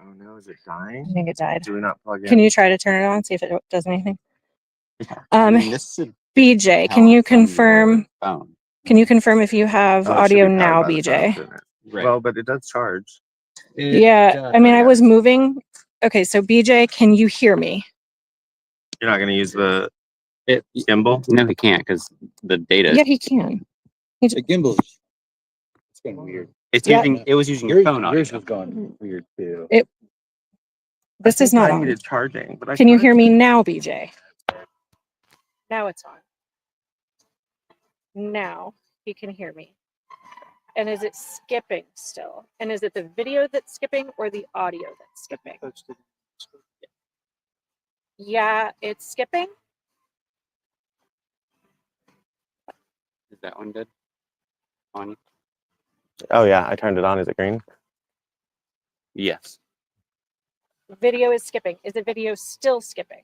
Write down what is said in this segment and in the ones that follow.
Oh no, is it dying? I think it died. Do we not plug in? Can you try to turn it on, see if it does anything? Yeah. I mean, this is BJ, can you confirm? Can you confirm if you have audio now, BJ? Phone, right. Well, but it does charge. Yeah, I mean, I was moving. Okay, so BJ, can you hear me? You're not going to use the gimbal? No, he can't because the data. Yeah, he can. The gimbal. It's going weird. It's using. It was using your phone. Yours was going weird too. This is not I on. needed charging, but Can you hear me now, BJ? Now it's on. Now he can hear me. And is it skipping still? And is it the video that's skipping or the audio that's skipping? Yeah, it's skipping. Is that one good? On. Oh yeah, I turned it on. Is it green? Yes. Video is skipping. Is the video still skipping?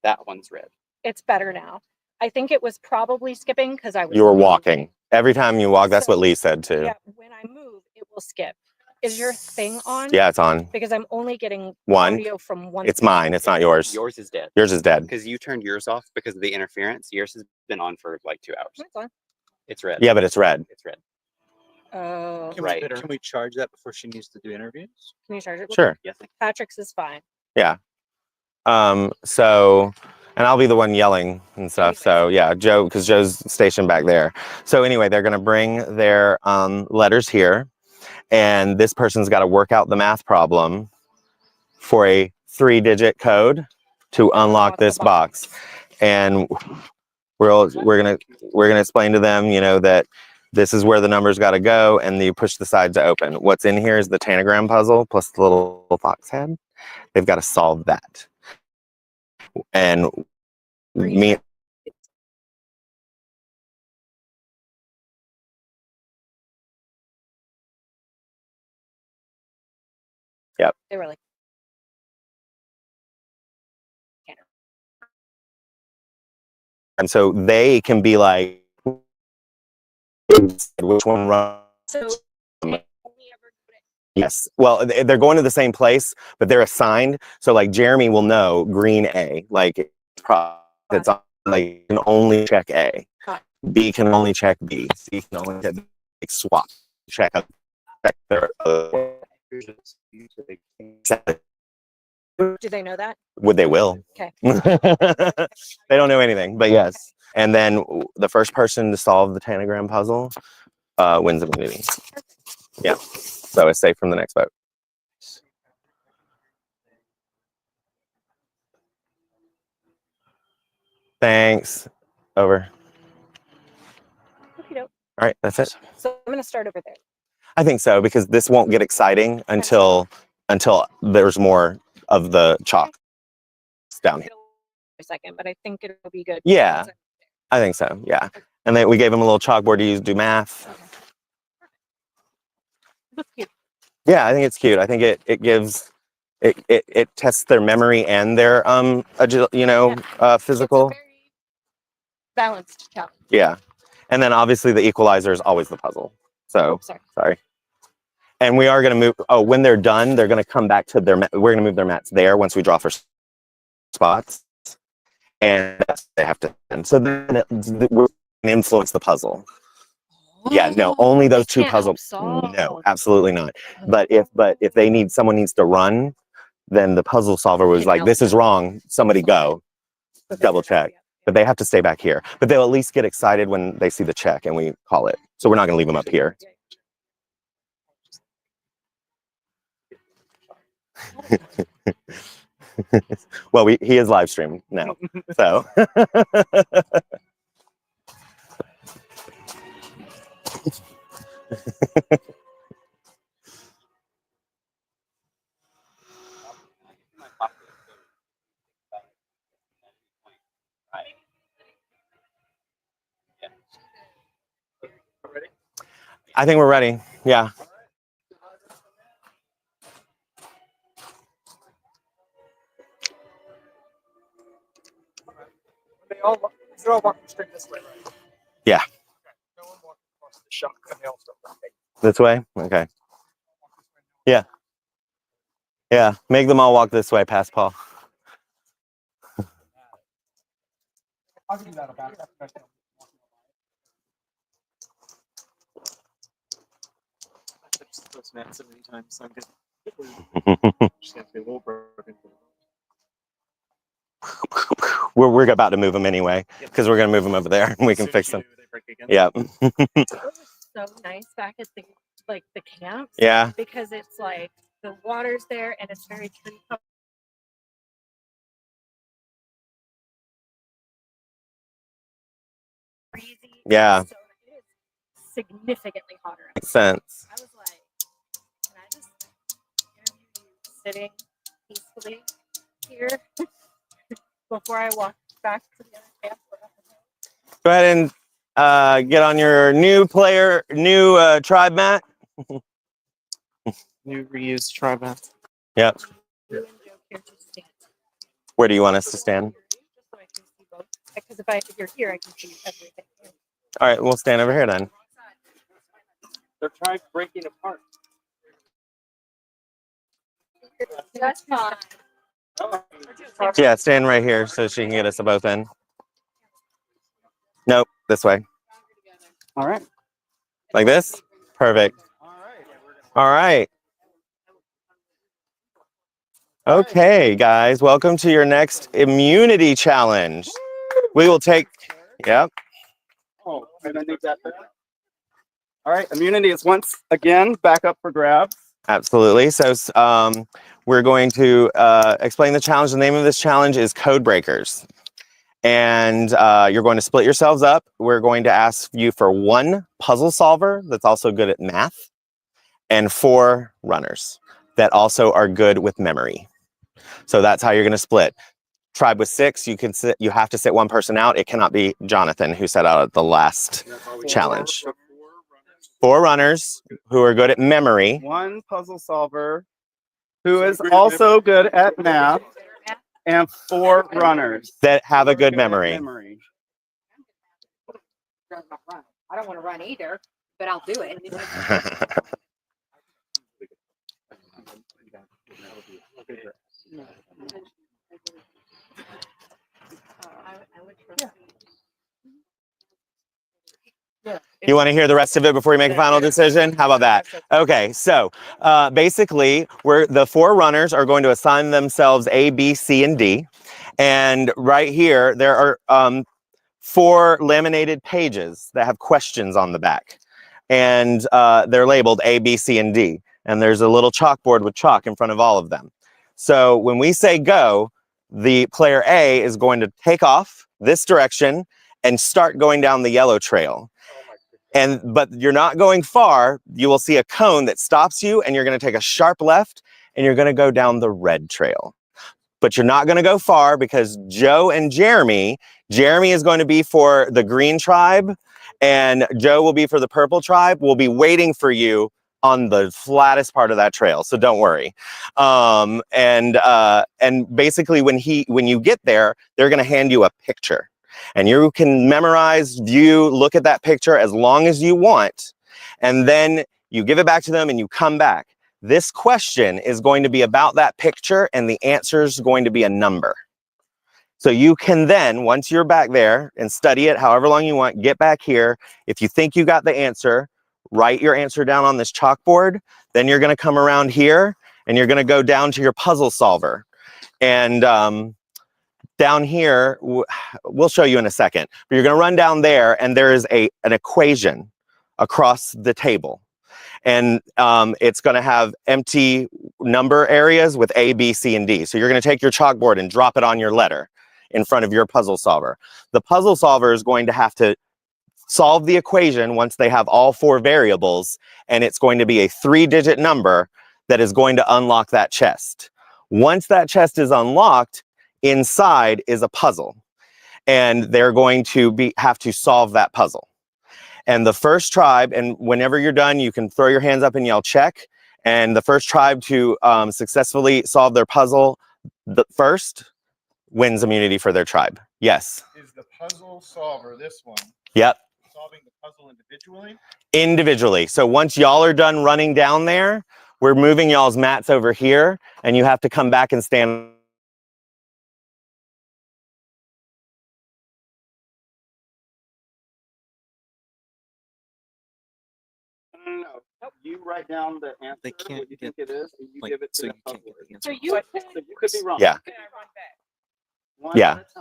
That one's red. It's better now. I think it was probably skipping because I was. You were walking. Every time you walk, that's what Lee said too. Yeah, when I move, it will skip. Is your thing on? Yeah, it's on. Because I'm only getting One. audio from one. It's mine. It's not yours. Yours is dead. Yours is dead. Because you turned yours off because of the interference. Yours has been on for like 2 hours. It's on. It's red. Yeah, but it's red. It's red. Oh. Can we charge that before she needs to do interviews? Can you charge it? Sure. Yes. Patrick's is fine. Yeah. So, and I'll be the one yelling and stuff. So yeah, because Joe's stationed back there. So anyway, they're going to bring their letters here, and this person's got to work out the math problem for a 3-digit code to unlock this box. And we're gonna explain to them, you know, that this is where the numbers got to go, and you push the side to open. What's in here is the tanagram puzzle plus the little fox head. They've got to solve that. And me. Yep. They were like. And so they can be like, which one runs? So yes. Well, they're going to the same place, but they're assigned. So like Jeremy will know green A, like it's on, like can only check A. B can only check B. C can only check like, swap. Check their. do they know that? Would they will? Okay. They don't know anything, but yes. And then the first person to solve the tanagram puzzle wins the movie. Yeah. So it's safe from the next vote. Thanks. Over. Okey-doke. All right, that's it. So I'm going to start over there. I think so, because this won't get exciting until there's more of the chalk down here. A second, but I think it'll be good. Yeah, I think so. Yeah, and then we gave them a little chalkboard to use do math. Okay. Yeah, I think it's cute. I think it gives it tests their memory and their physical. It's a very balanced challenge. Yeah, and then obviously the equalizer is always the puzzle. So sorry. And we are going to move. Oh, when they're done, they're going to come back to their. We're going to move their mats there once we draw for spots, and that's they have to. And so then we're going to influence the puzzle. Yeah, no, only those two puzzles. No, absolutely not. But if someone needs to run, then the puzzle solver was like, this is wrong. Somebody go, double check. But they have to stay back here. But they'll at least get excited when they see the check and we call it. So we're not going to leave them up here. Well, he is live streaming now, so. I think we're ready. Yeah. They're all walking straight this way, right? Yeah. Okay. No one walking across the shop, and they all start right. This way? Okay. Yeah. Yeah, make them all walk this way past Paul. I'll give you that back. Those mats so many times, so I'm good. Just have to be a little broken. We're about to move them anyway because we're gonna move them over there and we can fix them. They break again. Yeah. It was so nice back at the camps. Yeah. Because it's like the water's there and it's very tree covered. Breezy. Yeah. So it is significantly hotter. Makes sense. I was like, can I just interview you sitting peacefully here before I walk back to the other camp? Go ahead and get on your new tribe mat. New reused tribe mats. Yep. You and Joe care to stand. Where do you want us to stand? Just so I can see both. Because if you're here, I can see everything. All right, we'll stand over here then. They're trying breaking apart. That's fine. Yeah, stand right here so she can get us both in. Nope, this way. All right. Like this? Perfect. All right. Okay, guys, welcome to your next immunity challenge. We will take, yep. Oh, and I need that back. All right, immunity is once again back up for grabs. Absolutely. So we're going to explain the challenge. The name of this challenge is Codebreakers. And you're going to split yourselves up. We're going to ask you for one puzzle solver that's also good at math and 4 runners that also are good with memory. So that's how you're going to split. Tribe with 6, you have to sit one person out. It cannot be Jonathan who set out at the last challenge. 4 runners who are good at memory. One puzzle solver who is also good at math, and 4 runners that have a good good at memory. I don't want to run either, but I'll do it. You want to hear the rest of it before you make a final decision? How about that? Okay, so basically, the 4 runners are going to assign themselves A, B, C, and D. And right here, there are 4 laminated pages that have questions on the back. And they're labeled A, B, C, and D. And there's a little chalkboard with chalk in front of all of them. So when we say go, the player A is going to take off this direction and start going down the yellow trail. But you're not going far. You will see a cone that stops you, and you're going to take a sharp left, and you're going to go down the red trail. But you're not going to go far because Joe and Jeremy is going to be for the green tribe, and Joe will be for the purple tribe. We'll be waiting for you on the flattest part of that trail, so don't worry. And basically, when you get there, they're going to hand you a picture. And you can memorize, view, look at that picture as long as you want. And then you give it back to them and you come back. This question is going to be about that picture and the answer is going to be a number. So you can then, once you're back there and study it however long you want, get back here. If you think you got the answer, write your answer down on this chalkboard. Then you're going to come around here and you're going to go down to your puzzle solver. And down here, we'll show you in a second, but you're going to run down there and there is an equation across the table. And it's going to have empty number areas with A, B, C, and D. So you're going to take your chalkboard and drop it on your letter in front of your puzzle solver. The puzzle solver is going to have to solve the equation once they have all 4 variables, and it's going to be a 3-digit number that is going to unlock that chest. Once that chest is unlocked, inside is a puzzle, and they're going to have to solve that puzzle. And the first tribe, and whenever you're done, you can throw your hands up and yell check. And the first tribe to successfully solve their puzzle first wins immunity for their tribe. Yes? Is the puzzle solver this one? Yep. Solving the puzzle individually? Individually. So once y'all are done running down there, we're moving y'all's mats over here, and you have to come back and stand. No. You write down the answer, They can't what you get, think it is, and you like, give it to so the you can't puzzler. get the So answer. you could, So you could be wrong. Yeah. can I run back? One Yeah. at a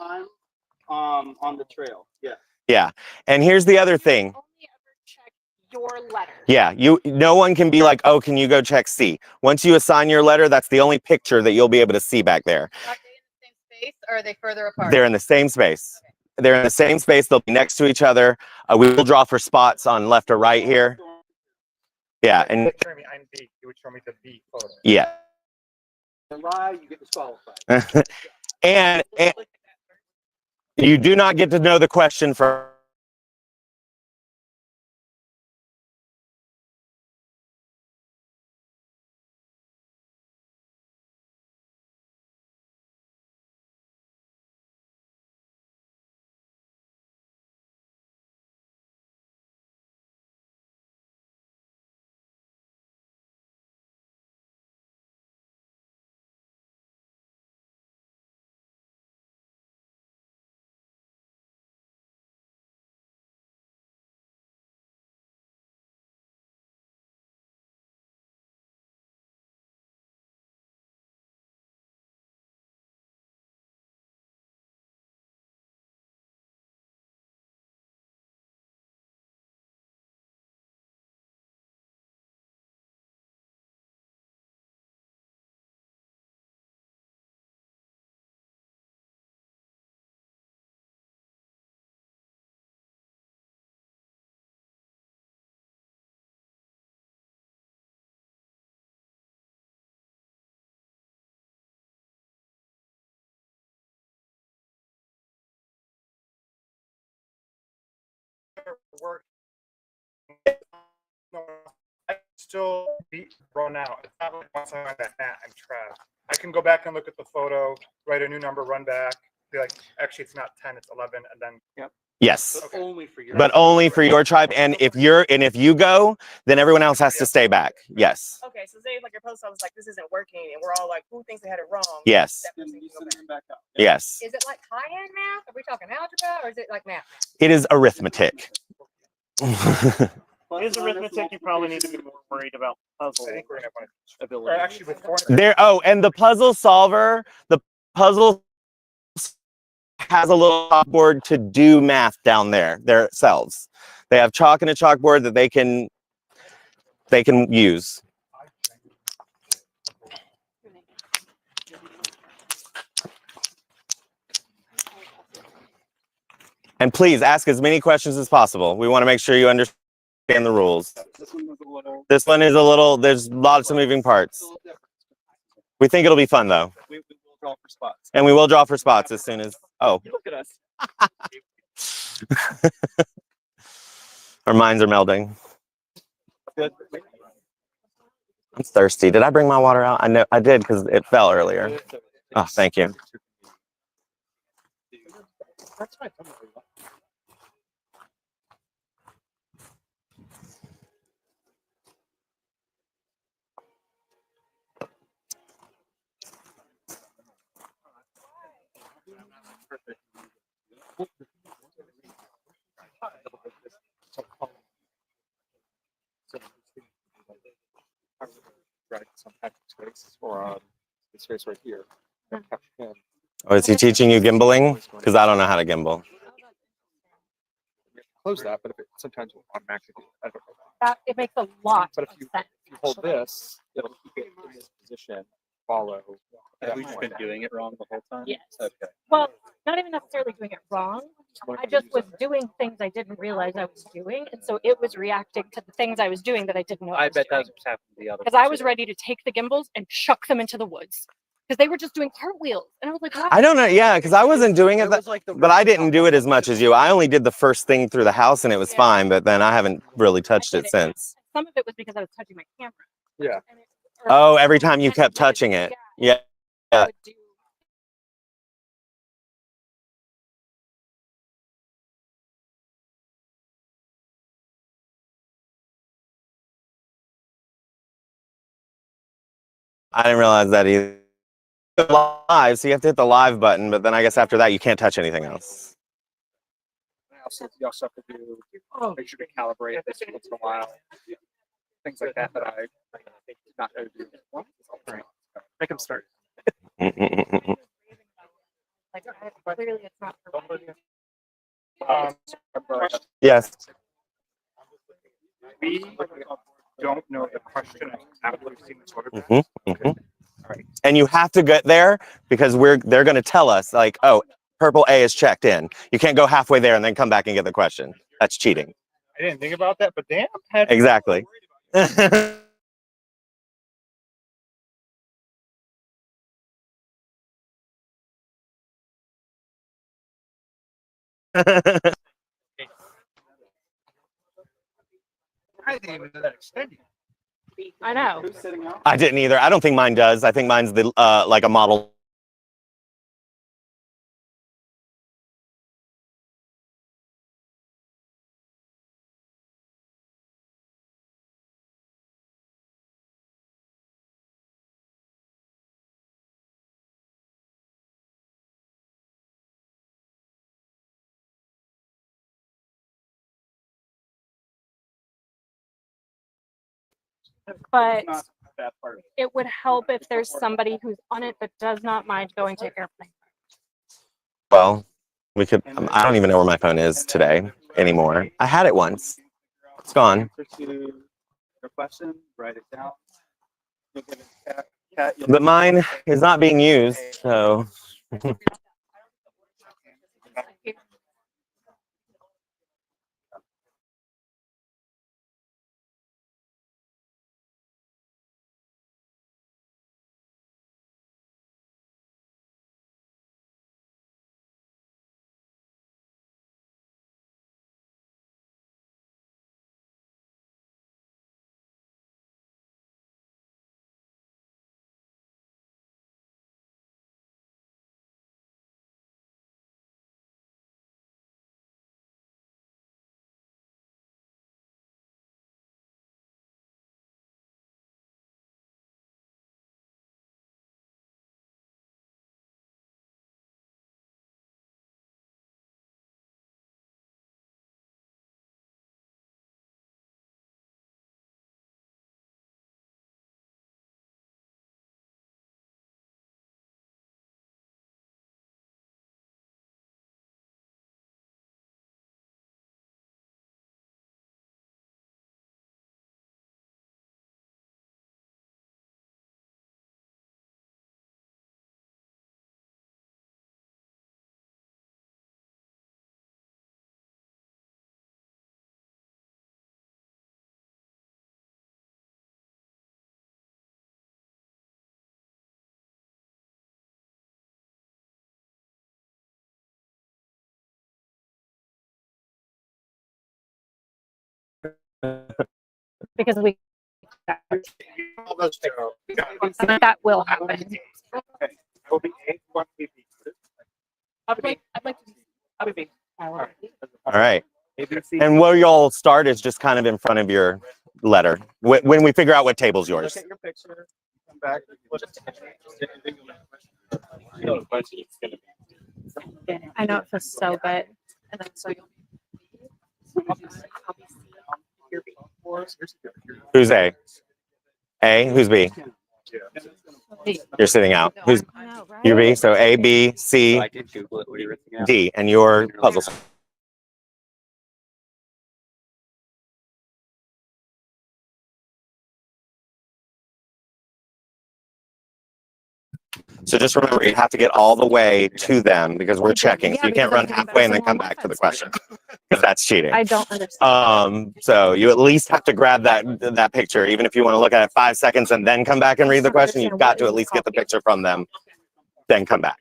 time, on the trail. Yeah. Yeah. And here's the other thing. Only ever check your letter. Yeah, no one can be like, oh, can you go check C? Once you assign your letter, that's the only picture that you'll be able to see back there. Are they in the same space or are they further apart? They're in the same space. They're in the same space. They'll be next to each other. We will draw for spots on left or right here. Yeah, and Show me I'm B. You would show me the B photo. yeah. Lie, you get disqualified. and you do not get to know the question for. Work. No, I still beat run out. It's not like once I'm at that mat, I'm trapped. I can go back and look at the photo, write a new number, run back, be like, actually, it's not 10, it's 11, and then Yes, But only for your. but only for your tribe. And if you go, then everyone else has to stay back. Yes. Okay, so say like your post office like this isn't working, and we're all like, who thinks they had it wrong? Yes. That Then person you can go send back. them back out. Yes. Is it like high-end math? Are we talking algebra or is it like math? It is arithmetic. Plus, Is arithmetic, you probably need to be more worried about puzzle I think we're gonna have one. ability. Or actually, with four. And the puzzle solver, the puzzle has a little chalkboard to do math down there themselves. They have chalk and a chalkboard that they can use. And please ask as many questions as possible. We want to make sure you understand the rules. This one was a little. This one is a little, there's lots of moving parts. We think it'll be fun though. We will draw for spots. And we will draw for spots as soon as, oh, Look at us. our minds are melding. Good. I'm thirsty. Did I bring my water out? I know I did because it fell earlier. Oh, thank you. That's fine. Right, some Patrick's space or the space right here. Oh, is he teaching you gimbaling? Because I don't know how to gimbal. Close that, but if it sometimes will automatically do it. I don't know. That it makes a lot But of if you sense. hold actually. this, it'll keep it in this position. Follow. Have we just been doing it wrong the whole time? Yes. Okay. Well, not even necessarily doing it wrong. I just was doing things I didn't realize I was doing, and so it was reacting to the things I was doing that I didn't know. I bet that's what's happened to the other. Because I was ready to take the gimbals and chuck them into the woods because they were just doing cartwheels, and I was like, wow. I don't know. Yeah, because I wasn't doing it, was like the but I didn't do it as much as you. I only did the first thing through the house and it was Yeah. fine, but then I haven't really touched it since. Some of it was because I was touching my camera. Yeah. And it- Oh, every time you and kept it would- touching it. yeah, Yeah. it would do I didn't realize that either. Live, so you have to hit the live button, but then I guess after that you can't touch anything else. You also have to do make sure to calibrate this once in a while. Things like that that I not know to do. Well, all right. Make them start. Like, clearly it's not for Yes. We don't know the question after we've seen the photograph. And you have to get there because they're going to tell us like, oh, purple A is checked in. You can't go halfway there and then come back and get the question. That's cheating. I didn't think about that, but damn. Exactly. I didn't even know that extended. I know. Who's sitting out? I didn't either. I don't think mine does. I think mine's the like a model. But Not that part. it would help if there's somebody who's on it but does not mind going to airplane. Well, we could. I don't even know where my phone is today anymore. I had it once. It's gone. Answer to your question, write it down. You'll give it to Kat, you'll But mine is not being used, so. Because we that will happen. Will be 8-1 PP. I'd like to be. All right. And where you'll start is just kind of in front of your letter. When we figure out what table's yours. look at your picture, come back. I know it feels so good. And then so you'll Who's A? A? Who's B? You're sitting out. Who's I know, right? you're B? So A, B, C, So I did Google it. What are you writing out? D, and your puzzle. So just remember, you have to get all the way to them because we're checking. So you can't run halfway and then come back to the question because that's cheating. I don't understand. So you at least have to grab that picture, even if you want to look at it 5 seconds and then come back and read the question. You've got to at least get the picture from them, then come back.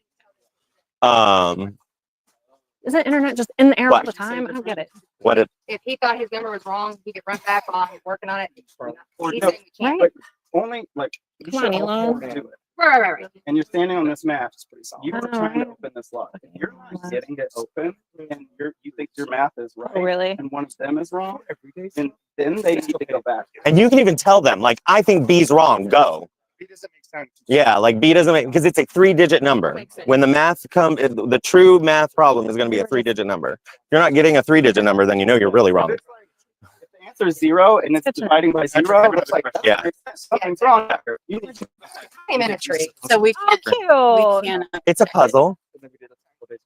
Isn't internet just in the air all What? the time? I don't get it. What it? If he thought his number was wrong, he could run back on working on it. He's no, saying we can't. Right? Only like you Come should on, all Elon. do it. Right. And you're standing on this map. It's pretty solid. You I were know, trying to right? open this lock. If you're not getting it open, and you think your math is right, Oh, really? and one of them is wrong, and then they need to go back. And you can even tell them, like, I think B's wrong. Go. B doesn't make sense. Yeah, like B doesn't make, because it's a 3-digit number. Makes sense. When the math comes, the true math problem is going to be a 3-digit number. If you're not getting a 3-digit number, then you know you're really wrong. If the answer is 0 and it's Good to know. dividing by 0, it's like, that Yeah. makes sense. Something's wrong there. You need to- I'm in a tree, so we Oh, can't. We cute. can't. It's a puzzle. And then we did a single digit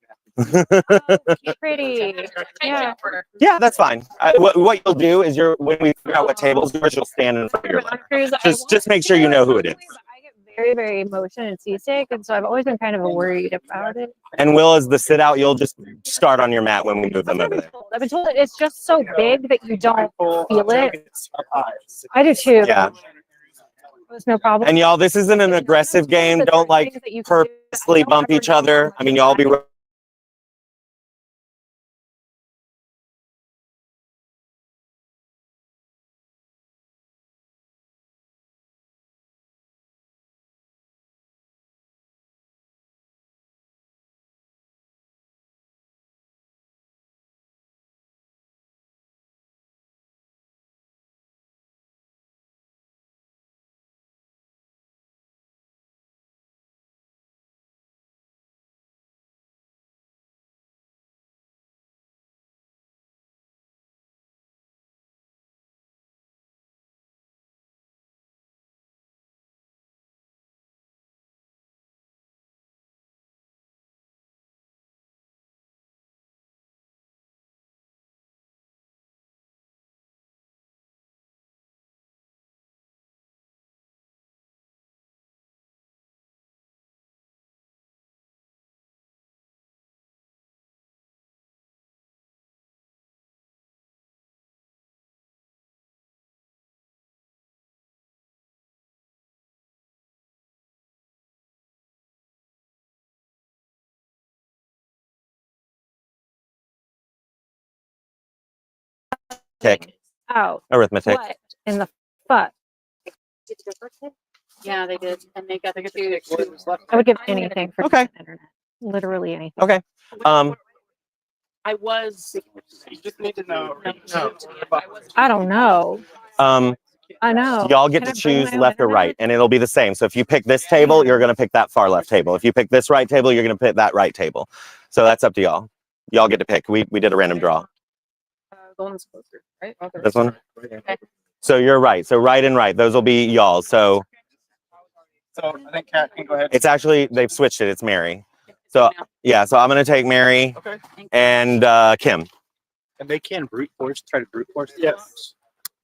math. Pretty. Yeah. Yeah, that's fine. What you'll do is when we figure out what tables yours, you'll stand in front of your letter. Cruise, Just make sure you know who it is. I get very, very motion and seasick, and so I've always been kind of worried about it. And Will, as the sit out, you'll just start on your mat when we move them over there. I've been told it's just so big that you don't feel it. Up high. I do too. Yeah. There's no problem. And y'all, this isn't an aggressive game. Don't like purposely bump each other. I mean, y'all be. Tick. Out. Arithmetic. What in the fuck? Yeah, they did, and they got the I would give anything for Okay. the internet. Literally anything. Okay. I was. You just need to know. I don't know. I know. Y'all get Can to I bring choose my left or internet? right, and it'll be the same. So if you pick this table, you're going to pick that far left table. If you pick this right table, you're going to pick that right table. So that's up to y'all. Y'all get to pick. We did a random draw. The one's closer, right? Okay. This one. So you're right. So right and right. Those will be y'all. So So I think Kat can go ahead. it's actually, they've switched it. It's Mary. So yeah. So I'm going to take Mary Okay. and Kim. And they can try to brute force. Yes.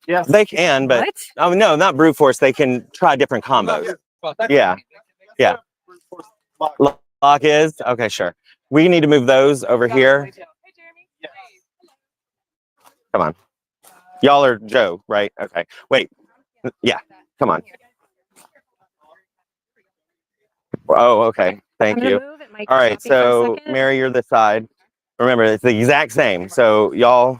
Yes. They can, but What? oh no, not brute force. They can try different combos. Yeah. Yeah. Lock is okay. Sure. We need to move those over here. Come on. Y'all are Joe, right? Okay. Wait. Yeah. Come on. Oh, okay. Thank I'm gonna you. move it, Mike. All right. Stop me for a So second. Mary, you're this side. Remember, it's the exact same. So y'all,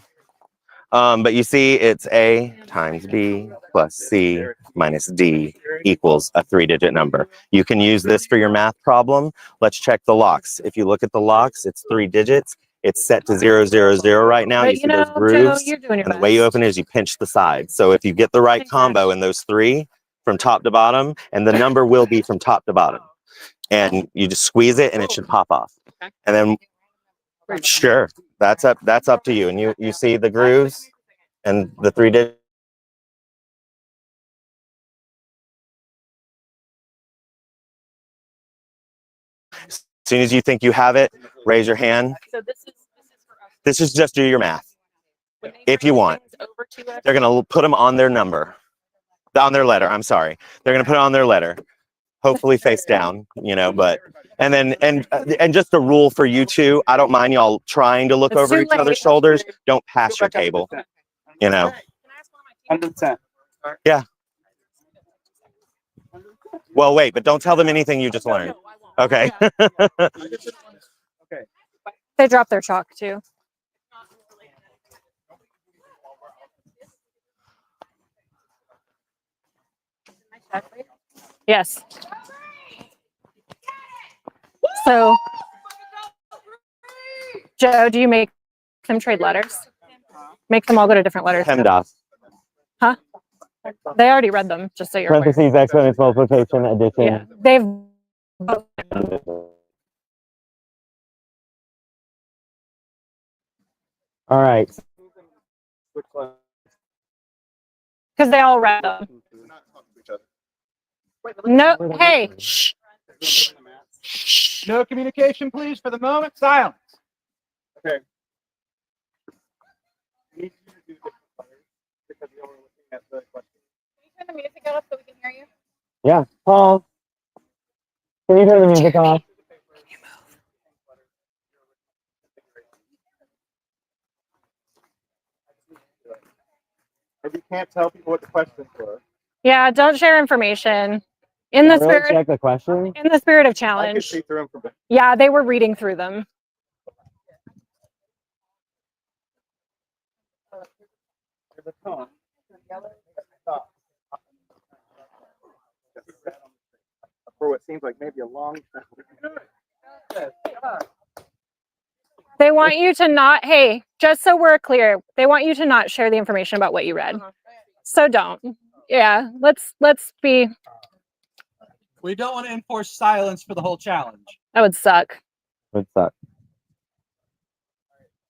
but you see, it's A times B plus C minus D equals a 3-digit number. You can use this for your math problem. Let's check the locks. If you look at the locks, it's 3 digits. It's set to 0, 0, 0 right now. But You see those Joe, grooves? you're doing your And the way you best. open it is you pinch the sides. So if you get the right Thanks, combo in those 3 from top to bottom, and the number will be from top to bottom. And you just squeeze it and it should pop off. And then sure, that's up to you. And you see the grooves and the 3 digits. As soon as you think you have it, raise your hand. So this is for us. This is just do your math. When they If bring you want. things over to us, They're going to put them on their number, on their letter. I'm sorry. They're going to put it on their letter, hopefully face down, but, and then, and just a rule for you two, I don't mind y'all trying to look It's over too each other's late. shoulders. Don't pass your table, 100%. Yeah. Well, wait, but don't tell them anything you just learned. Okay. They dropped their chalk too. Yes. So, Joe, do you make them trade letters? Make them all go to different letters. PEMDAS. Huh? They already read them, just so you're aware. Parentheses, exponents, multiplication, addition. Yeah, they've All right. because they all read them. No, hey, shh, shh, shh. No communication, please, for the moment. Silence. Okay. Need you to do different colors because you're looking at the question. Can you turn the music off so we can hear you? Yeah, Paul. Can you turn the music off? Maybe you can't tell people what the questions were. Yeah, don't share information. In the Really spirit, check the question. in the spirit of I could challenge. see through them from back. Yeah, they were reading through them. There's a ton. For what seems like maybe a long time. They want you to not, hey, just so we're clear, they want you to not share the information about what you read. So don't. Yeah, let's be, We don't want to enforce silence for the whole challenge. that would suck. What's that?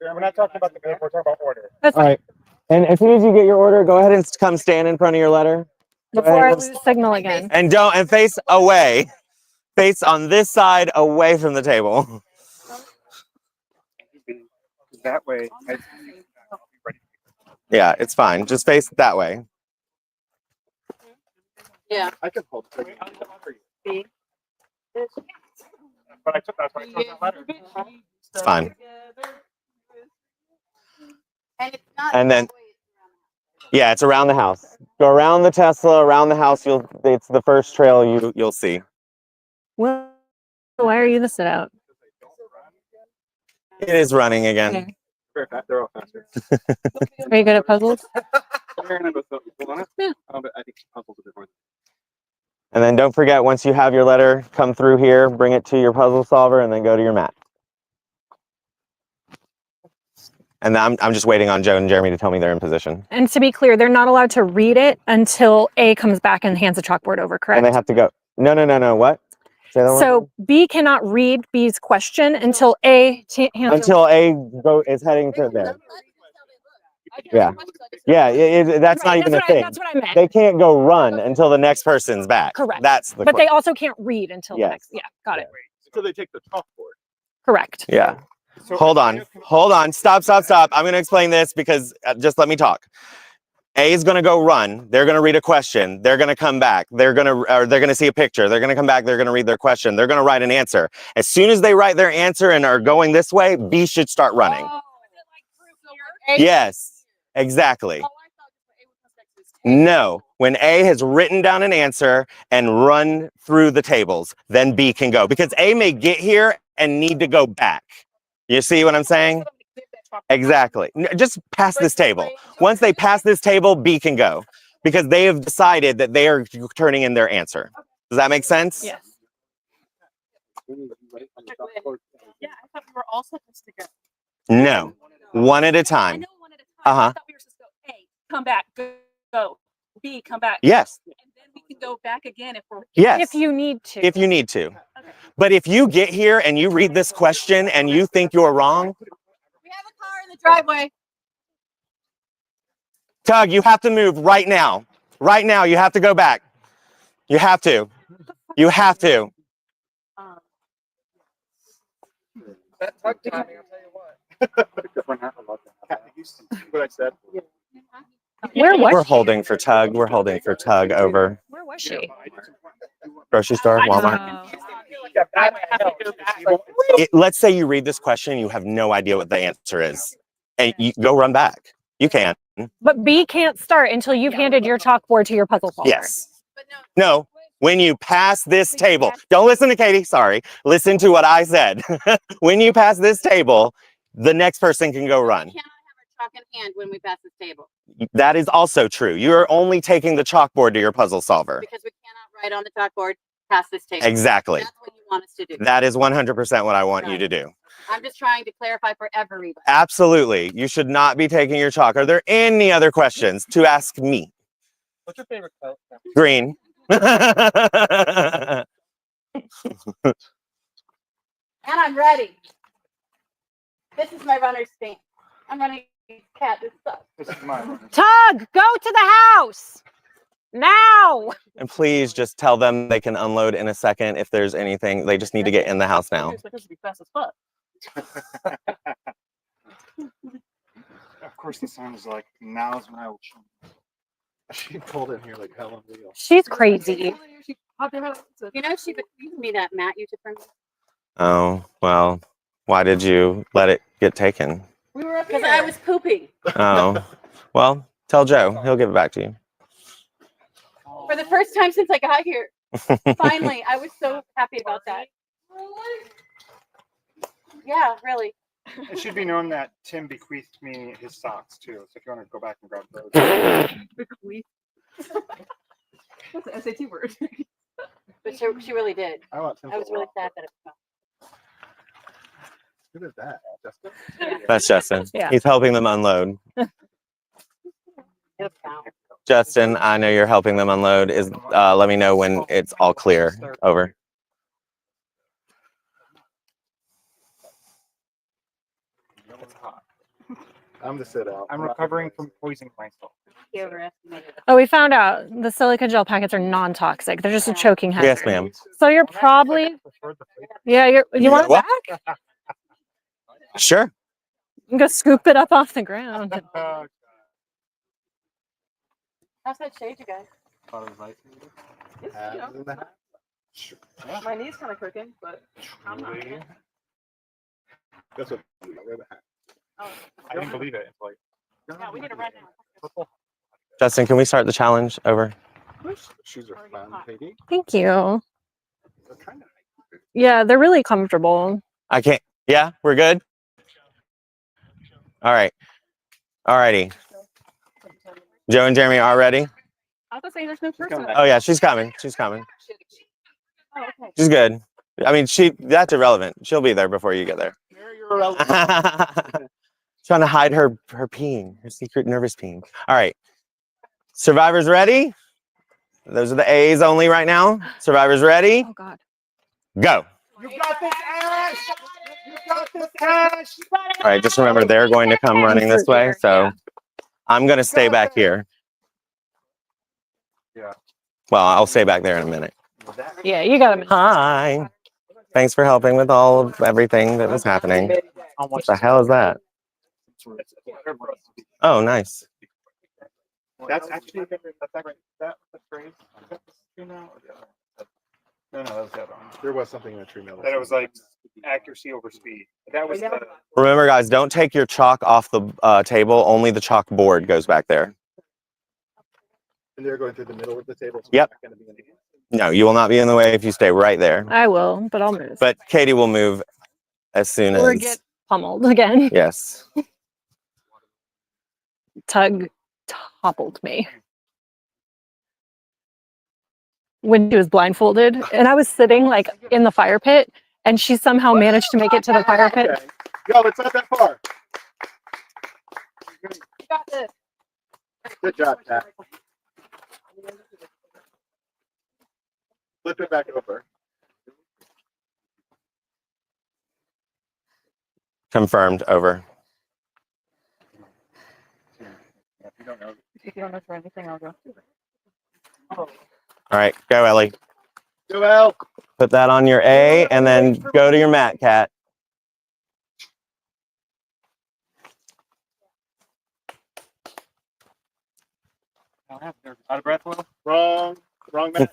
We're not talking about the group, we're talking about order. That's All right. And as soon as you get your order, go ahead and come stand in front of your letter. before I lose signal again. And face away. Face on this side away from the table. That way. Yeah, it's fine. Just face that way. Yeah. I can hold it. But that's why I chose that letter. It's fine. And it's not. And then- that way, it's around the house. Yeah, it's around the house. Go around the Tesla, around the house. It's the first trail you'll see. Well, why are you the sit out? It is running again. Okay. Very fast. They're all faster. Are you good at puzzles? Aaron and I both thought you on it. Yeah. But I think puzzles a bit more. And then don't forget, once you have your letter, come through here, bring it to your puzzle solver, and then go to your mat. And I'm just waiting on Joe and Jeremy to tell me they're in position. And to be clear, they're not allowed to read it until A comes back and hands the chalkboard over, correct? And they have to go. No. What? Say that one more So B cannot read B's question until A hands until A is heading to there. Yeah. Yeah, that's not even a thing. That's what I meant. They can't go run until the next person's back. Correct. That's the But they also can't read until Yes. the next. Yeah, got it. Until they take the chalkboard. Correct. Yeah. So Hold on. Stop. I'm going to explain this because just let me talk. A is going to go run. They're going to read a question. They're going to come back. They're going to see a picture. They're going to come back. They're going to read their question. They're going to write an answer. As soon as they write their answer and are going this way, B should start running. Yes, exactly. No, when A has written down an answer and run through the tables, then B can go because A may get here and need to go back. You see what I'm saying? Exactly. Just pass this table. Once they pass this table, B can go because they have decided that they are turning in their answer. Does that make sense? Yes. Yeah, I thought we were all supposed to go. No, one at a I time. know one at a time. Uh-huh. I thought we were supposed to go A, come back, go. B, come back. Yes, And then we can go back again if we're. yes. If you need to. If you need to. Okay. But if you get here and you read this question and you think you're wrong, We have a car in the driveway. Tug, you have to move right now. Right now, you have to go back. You have to. You have to. That tug timing, I'll tell you what. What I said. Where was We're she? holding for Tug. We're holding for Tug over Where was she? grocery store, Walmart. Let's say you read this question, you have no idea what the answer is, and you go run back. You can. But B can't start until you've handed your chalkboard to your puzzle solver. Yes. But No. When you pass this table, don't listen to Katie. Sorry. Listen to what I said. When you pass this table, the next person can go run. we cannot have our chalk in hand when we pass this table That is also true. You're only taking the chalkboard to your puzzle solver. because we cannot write on the chalkboard past this table. Exactly. That's what you want us to do. That is 100% what I want you to do. I'm just trying to clarify for everybody. Absolutely. You should not be taking your chalk. Are there any other questions to ask me? What's your favorite color? Green. And I'm ready. This is my runner's stance. I'm running cat. This sucks. This is mine. Tug, go to the house now. And please just tell them they can unload in a second if there's anything. They just need to get in the house now. This would be fast as fuck. Of course, the song is like, now's my option. She pulled in here like hell on wheels. She's crazy. You know, she bequeathed me that mat you took from me. Oh, well, why did you let it get taken? We were up because I was pooping. Oh, well, tell Joe. He'll give it back to you. For the first time since I got here. Finally, I was so happy about that. Yeah, really. It should be known that Tim bequeathed me his socks too. So if you want to go back and grab those. Bequeath. That's an SAT word. But she really did. I want I was really sad that it fell. Who is that? Justin? That's Justin. Yeah. He's helping them unload. It fell. Justin, I know you're helping them unload. Let me know when it's all clear. Over. It's hot. I'm the sit out. I'm recovering from poisoning myself. He overestimated. Oh, we found out the silica gel packets are non-toxic. They're just a choking hazard. Yes, ma'am. So you're probably, yeah, you want it What? back? Sure. You can go scoop it up off the ground. How's that shade, you guys? Hands in the hat. My knee's kind of cooking, but I'm not. That's what wear the hat. I didn't believe it. It's like, Yeah, we need to run now. Justin, can we start the challenge? Over. Shoes are fun, Katie. Thank you. They're kind of Yeah, they're really comfortable. I can't. Yeah, we're good. All right. All righty. Joe and Jeremy are ready. I was saying there's no person. Oh yeah, she's coming. She's coming. Oh, okay. She's good. I mean, that's irrelevant. She'll be there before you get there. Trying to hide her peeing, her secret nervous peeing. All right. Survivors ready? Those are the A's only right now. Survivors ready? Oh God. Go. you got this, Ash! You got this, Ash! All right, just remember they're going to come running this way, so I'm going to stay back here. Yeah. Well, I'll stay back there in a minute. Yeah, you got him. Hi. Thanks for helping with all of everything that was happening. What the hell is that? Oh, nice. That's actually that phrase. Is that the tree now or the other one? No, that was the other one. There was something in the tree mill. That it was like accuracy over speed. That was the, Remember, guys, don't take your chalk off the table. Only the chalkboard goes back there. And they're going through the middle of the table. So Yep. we're not gonna be in the- No, you will not be in the way if you stay right there. I will, but I'll move. But Katie will move as soon Or as. get pummeled again. Yes. Tug toppled me when she was blindfolded, and I was sitting like in the fire pit, and she somehow managed to make it to the fire pit. Okay. Yo, it's not that far. You got this. Good job, Pat. Flip it back over. Confirmed. Over. If you don't know for anything, I'll go. All right, go, Ellie. Go, El. Put that on your A, and then go to your mat, Cat. out of breath, Will? Wrong match.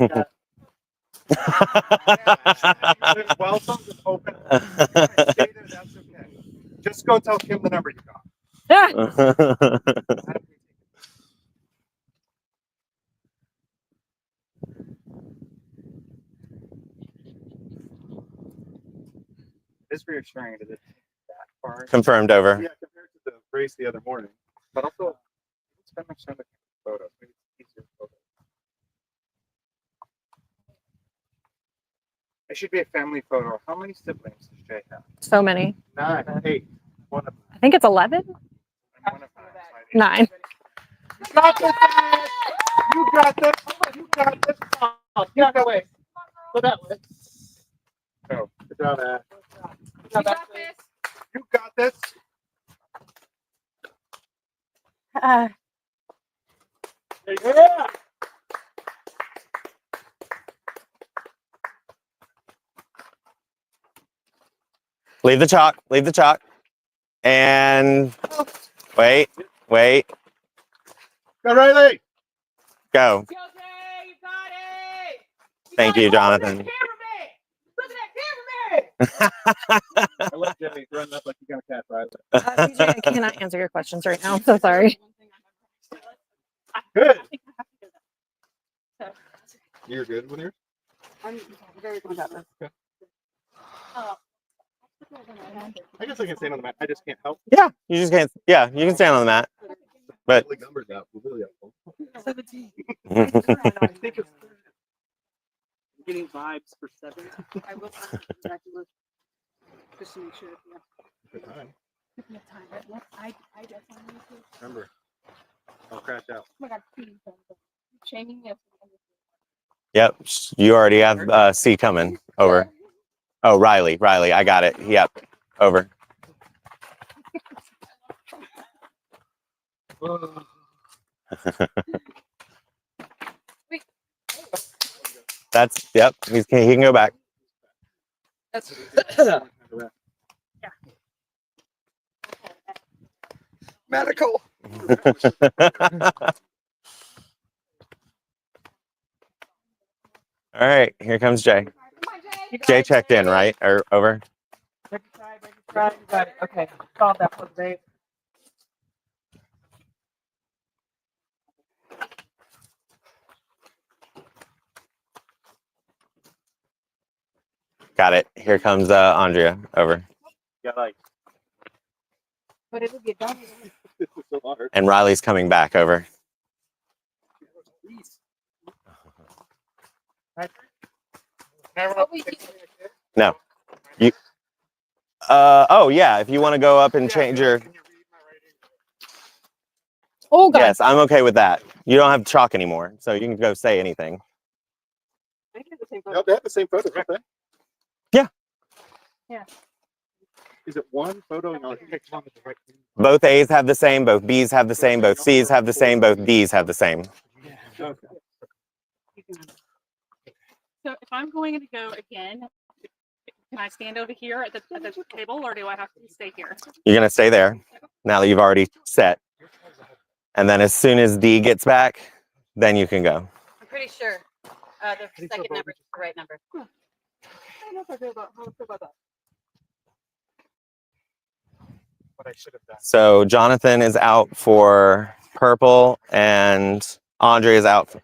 Welcome. Just open. Stay there, that's okay. Just go tell Kim the number you got. It's reassuring that it's that far. Confirmed. Over. Yeah, compared to the race the other morning. But also, spend much time looking at photos. Maybe it's easier photos. It should be a family photo. How many siblings does Jay have? So many. 9, 8. One of I think it's 11. I'm one of 9. 9. Got this, guys! You got this. You got this. Get that way. Go that way. Oh, good job, Ash. Go that way. You got this. Yeah. Leave the chalk. Leave the chalk. And wait. Go, Riley. Go. Jose, you got it. Thank you, Jonathan. Look at that cameraman. I let Jimmy run up like you got a cat, right? TJ, I cannot answer your questions right now. I'm so sorry. Good. You're good with yours? I'm very good at this. I guess I can stand on the mat. I just can't help. Yeah, you just can't. Yeah, you can stand on the mat. But Like numbers out. Really helpful. 17. I think it's I'm getting vibes for 7. I will exactly look just to make sure. Good time. Give me a time. I definitely need to. Remember, I'll crash out. Oh my God, please don't. Shaming me. yep, you already have C coming. Over. Oh, Riley. I got it. Yep. Over. That's yep. He can go back. That's Medical. All right, here comes Jay. Jay checked in, right? Or over? right. Got it. Okay. Solve that for today. Got it. Here comes Andrea. Over. Yeah, like But it'll get done. this is so hard. And Riley's coming back. Over. Oh, wait, No. You. Oh yeah. If you want to go up and change your. Oh, God. Yes, I'm okay with that. You don't have chalk anymore, so you can go say anything. I get the same No, photo. they have the same photo, don't they? Yeah. Yeah. Is it one photo? No, Both A's have the same. Both B's have the same. Both C's have the same. Both D's have the same. Okay. So if I'm going to go again, can I stand over here at the table, or do I have to stay here? You're gonna stay there now that you've already set. And then as soon as D gets back, then you can go. I'm pretty sure the second number is the right number. I don't know if I feel about how I feel about that. What I should have done. So Jonathan is out for purple and Andre is out.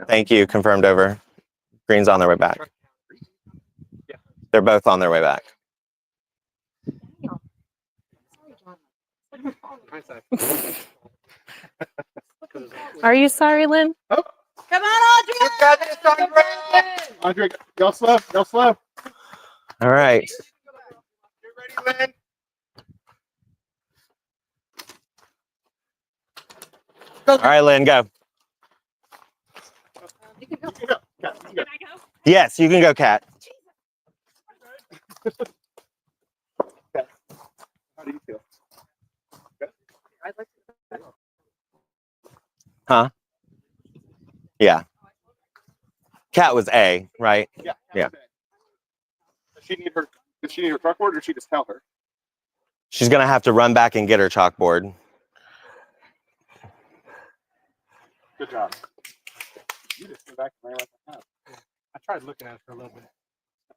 Thank you. Confirmed over. Green's on their way back. They're both on their way back. Are you sorry, Lynn? Come on, Audrey! You got this, Andre. Andre, y'all slow. Y'all slow. All right. You ready, Lynn? All right, Lynn, go. You can go. You go. Got it. You go. Can I go? Yes, you can go, Kat. How do you feel? I'd like to. Huh? Yeah. Kat was A, right? Yeah. Yeah. Okay. Does she need her chalkboard, or should she just tell her? She's gonna have to run back and get her chalkboard. Good job. You just go back and like that. I tried looking at it for a little bit.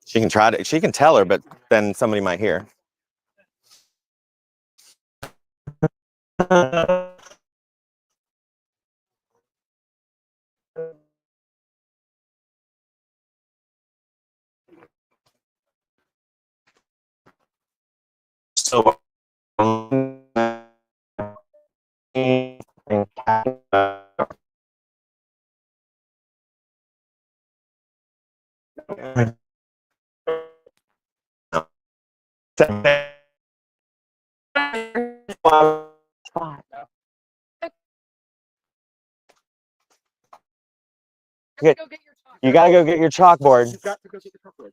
She can try to. She can tell her, but then somebody might hear. So. You gotta go get your chalkboard. You've got to go get the chalkboard.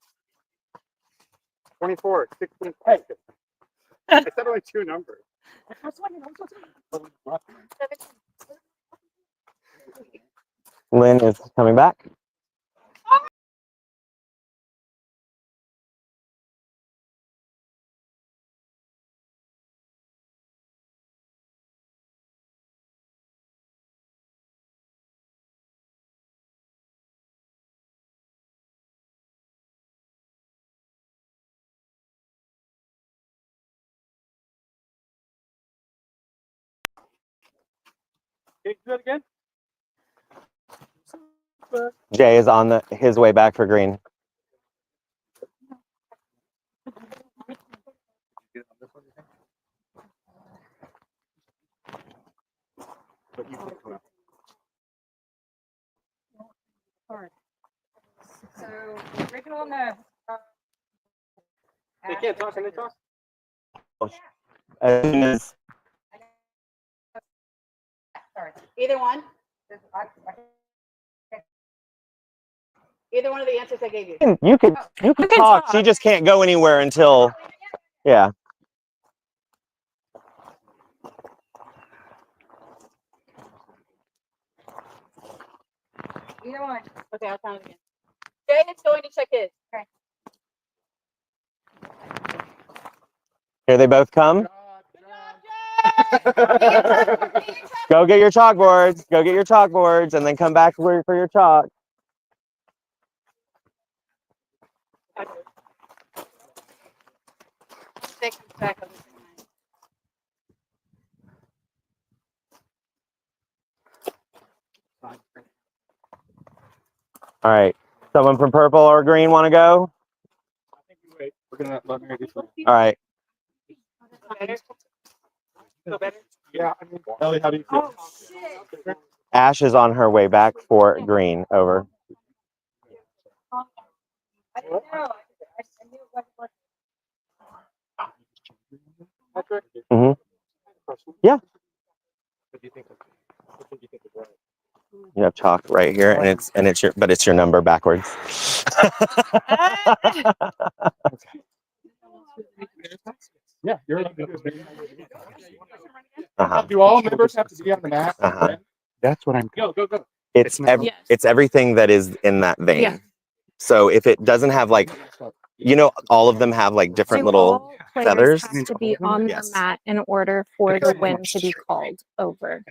24, 16. Hey, I said only 2 numbers. Lynn is coming back. Can you do that again? Jay is on his way back for green. So the original no. They can't talk. Can they talk? As soon as Sorry. Either one. Either one of the answers I gave you. you can talk. She just can't go anywhere until yeah. Either one. Okay, I'll count it again. Jay is going to check his. Okay. Here they both come. Go get your chalkboards. Go get your chalkboards and then come back for your chalk. Six back up. All right. Someone from purple or green want to go? Wait, we're gonna let Mary do something. All right. Yeah, I mean, Ellie, how do you feel? Ash is on her way back for green. Over. I don't know. I knew what it was. Mhm. Yeah. What do you think? What do you think is right? You have chalk right here, and it's your number backwards. Yeah, you're allowed to do it. Uh-huh. Do all members have to be on the mat? Uh-huh. That's what I'm. Go. It's Yes. it's everything that is in that vein. Yeah. So if it doesn't have like, all of them have like different little all players feathers. have to be on their Yes. mat in order for the win to be called over.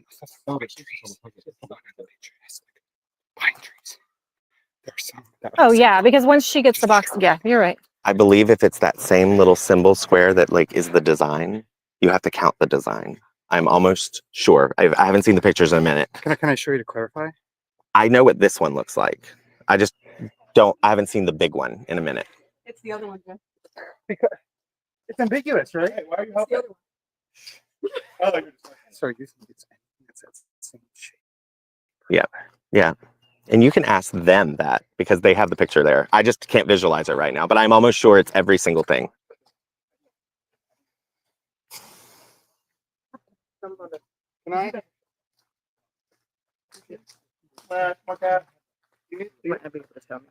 Oh yeah, because once she gets the box, yeah, you're right. I believe if it's that same little symbol square that like is the design, you have to count the design. I'm almost sure. I haven't seen the pictures in a minute. Can I show you to clarify? I know what this one looks like. I just I haven't seen the big one in a minute. It's the other one, Jay. Because it's ambiguous, right? Why are you helping? Sorry, you think it's that same shape? Yeah. And you can ask them that because they have the picture there. I just can't visualize it right now, but I'm almost sure it's every single thing. Can I? You might not be able to tell me.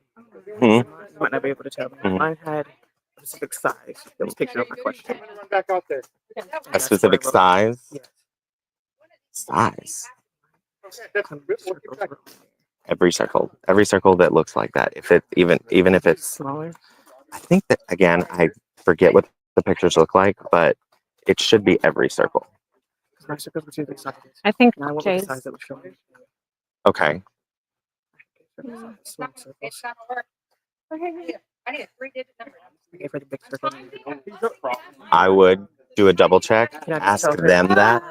Hmm? You might not be able to tell me. Mhm. Mine had a specific size that was pictured on my question. I'm gonna run back out there. A specific size? Yes. Size. Okay, that's Kind of we'll circles get back. around there. Every circle that looks like that. If it even if it's, Smaller. I think that again, I forget what the pictures look like, but it should be every circle. My circles were too big sizes. I think And I went with the Jay's. size that was shown. Okay. Small circles. It's not gonna work. Okay, I need a 3-digit number. I gave her the big circle. I would do a double check, Can I just ask tell her? them that.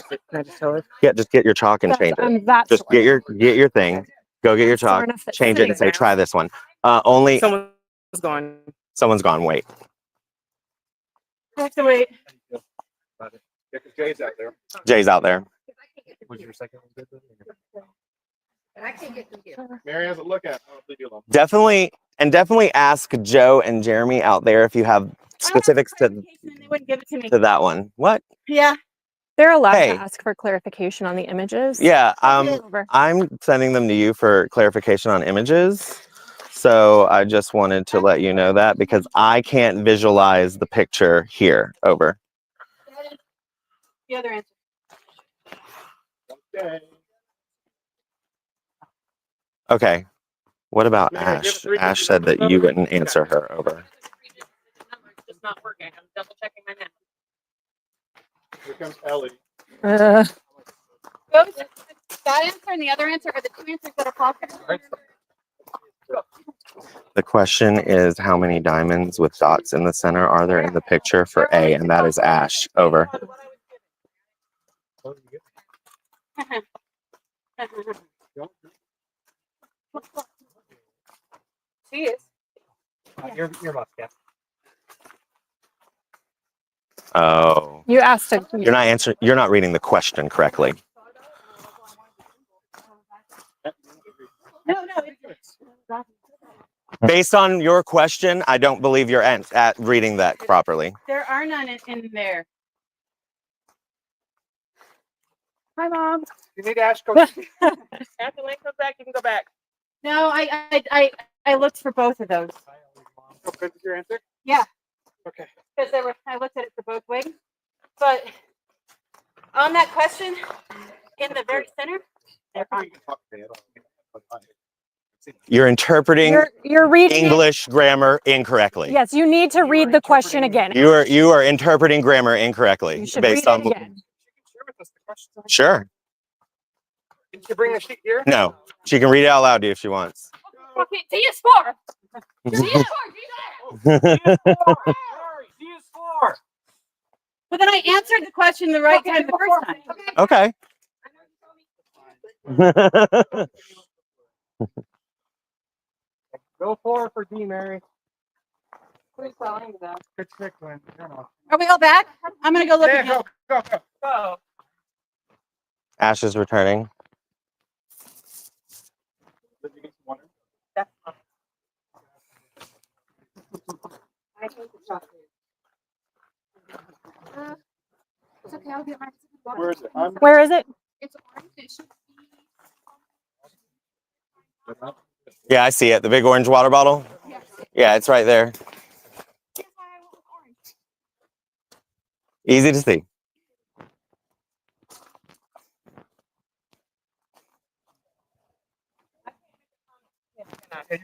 Can I just tell her? Yeah, just get your chalk and change it. That Just get your thing. Go get your Far chalk, enough that change it, and say, sitting try this one. Only Someone's gone. someone's gone. Wait. I have to wait. Yeah, 'cause Jay's out there. Jay's out there. Was your second one good? And I can't get through here. Mary has a look at. I'll leave you alone. Definitely ask Joe and Jeremy out there if you have specifics They wouldn't give it to me. to that one. What? Yeah. They're allowed Hey. to ask for clarification on the images. Yeah, Over. I'm sending them to you for clarification on images. So I just wanted to let you know that because I can't visualize the picture here. Over. The other answer. Okay. What about Mary, give Ash? us 3 Ash digit said that numbers, you though. wouldn't answer her. Over. It's just not working. I'm double checking my math. Here comes Ellie. Those, that answer and the other answer are the two answers that are possible. The question is, how many diamonds with dots in the center are there in the picture for A? And that is Ash. Over. She is. You're must, yeah. Oh. You asked a. You're not answering. You're not reading the question correctly. No, it's Based on your question, I don't believe you're at reading that properly. there are none in there. Hi, Mom. You need to ask Coach. After Lane comes back, you can go back. No, I looked for both of those. Oh, good with your answer? Yeah. Okay. Because I looked at it for both ways. But on that question, in the very center, they're on. You're interpreting You're reading it. English grammar incorrectly. Yes, you need to read the question again. You are interpreting grammar incorrectly You should based read on. it again. Share with us the questions. Sure. Did you bring the sheet here? No, she can read it out loud to you if she wants. Okay, DS4. DS4. DS4. But then I answered the question the right time the first time. Okay. Go for D, Mary. Who's calling that? Good trick, Lynn. Turn off. Are we all back? I'm gonna go look Yeah, again. go. Go. Ash is returning. Did you get some water? It's okay, I'll get mine. Where is it? Where is it? It's orange. It should Yeah, I see it. The big orange water bottle. Yeah, it's right there. Easy to see.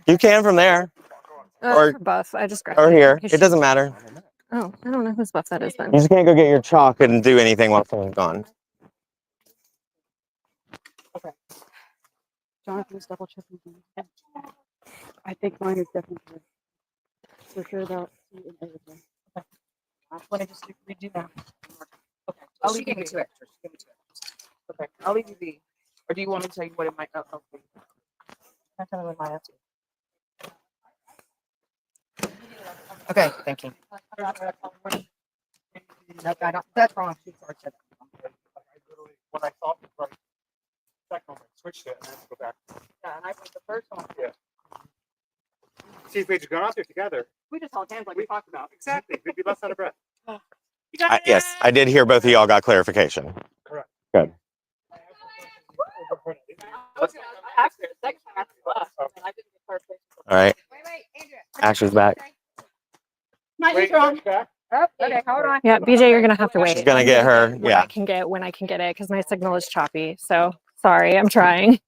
You can from there Or- buff. I just grabbed or it. here. It doesn't matter. Oh, I don't know whose buff that is then. You just can't go get your chalk and do anything while someone's gone. Jonathan's double checking. I think mine is definitely good. For sure about C and everything. Okay. Let me just redo that. Okay. I'll leave you B. Two extras. Give me 2 extras. Okay. I'll leave you B. Or do you want me to tell you what it might? Oh, okay. That's kind of what my answer. Okay. Thank you. Nope, I don't. That's wrong. She's already said that. What I thought was right. Second one, switched it and then go back. Yeah, and I think the first one. Yeah. See if we had gone out there together. We just held hands like we talked about. Exactly. We'd be less out of breath. Yes, I did hear both of y'all got clarification. Correct. Good. All right. Ash is back. Wait, wrong. back. Okay, hold on. Yeah, BJ, you're gonna have to wait. She's gonna I'm get her. when Yeah. I can get it because my signal is choppy. So sorry, I'm trying.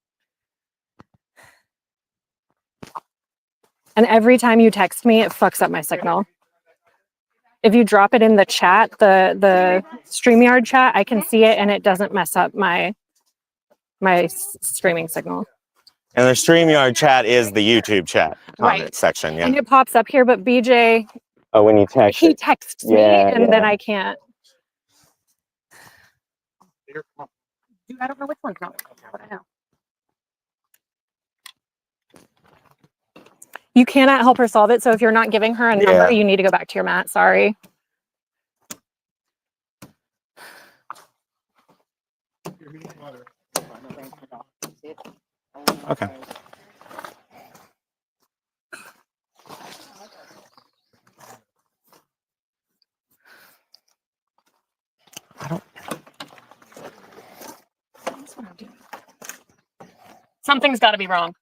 And every time you text me, it fucks up my signal. If you drop it in the chat, the StreamYard chat, I can see it and it doesn't mess up my streaming signal. And the StreamYard chat is the YouTube chat comment Right. section. Yeah. And it pops up here, but BJ, Oh, when you text he it. texts me Yeah, and then yeah. I can't. Here, come on. I don't know which one's not, but I know. You cannot help her solve it. So if you're not giving her a number, Yeah. you need to go back to your mat. Sorry. Okay. Something's got to be wrong.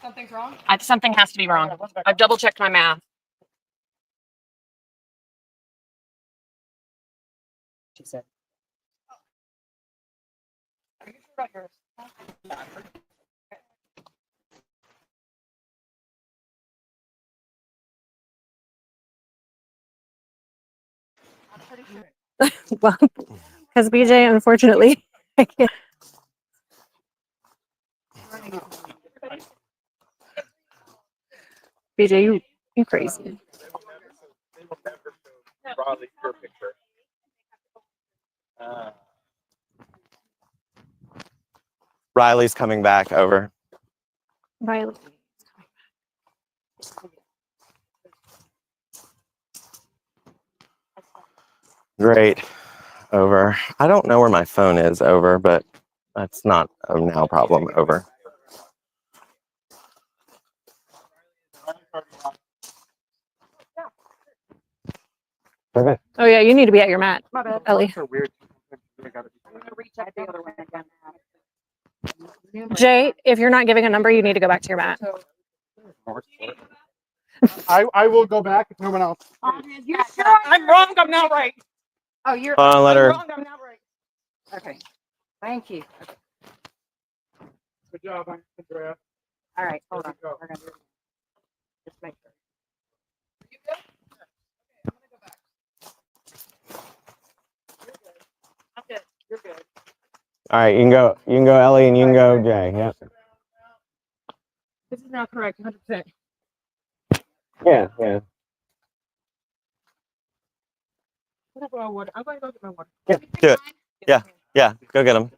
Something's wrong? Something has to be wrong. I've double checked my math. She said. Are you sure about yours? I'm pretty sure. Well, because BJ, unfortunately, I can't. BJ, you crazy. Broadly, your picture. Riley's coming back over. Riley. Great. Over. I don't know where my phone is over, but that's not a now problem. Over. Okay. Oh yeah, you need to be at your mat, My bad. Ellie. So weird. I'm gonna recheck the other one again. Jay, if you're not giving a number, you need to go back to your mat. I will go back if no one else. You sure? I'm wrong. I'm not right. Oh, you're Hold on, let her. I'm not right. okay. Thank you. Okay. Good job, Andrea. All right, hold on. There we go. We're gonna do it. Just make sure. I'm good. You're good. All right, you can go. You can go, Ellie, and you can go, Jay. Yep. This is not correct. 100%. Yeah. Yeah. Whatever I would. I'm going to go get my water. Yeah. Do it. Yeah. Yeah. Go get him.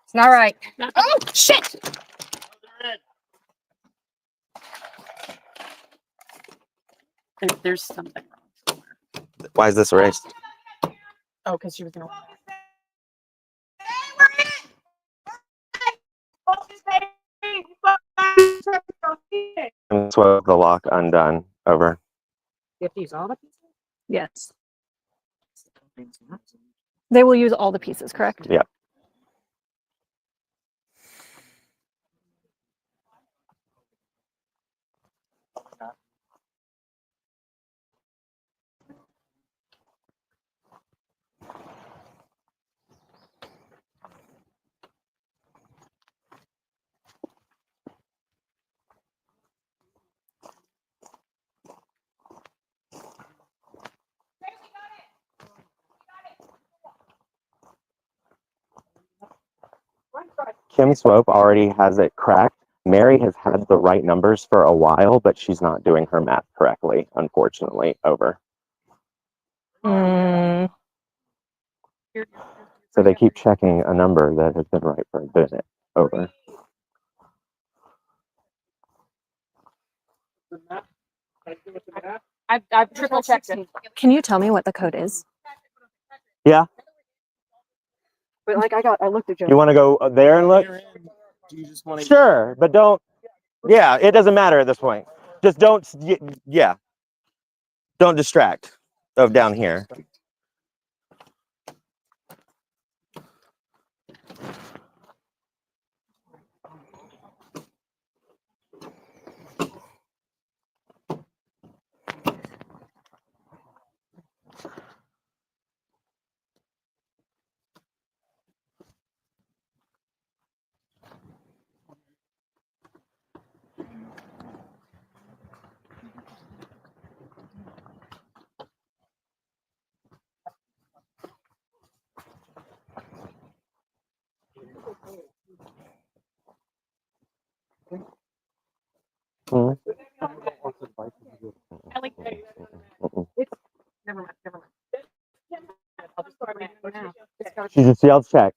It's not right. Oh shit! There's something wrong. Why is this erased? Oh, because she was gonna. And so the lock undone. Over. You have to use all the pieces? Yes, they will use all the pieces, correct? Yep. Kim Swope already has it cracked. Mary has had the right numbers for a while, but she's not doing her math correctly, unfortunately. Over. Mm, So they keep checking a number that has been right for a minute. Over. I've triple checked it. can you tell me what the code is? Yeah. But like I looked at You want to go there and look? Do you just want to? Sure, but don't. Yeah, it doesn't matter at this point. Just don't. Yeah. Don't distract of down here. Mhm. never mind. I'll just start right now. It's gotta She just yelled check.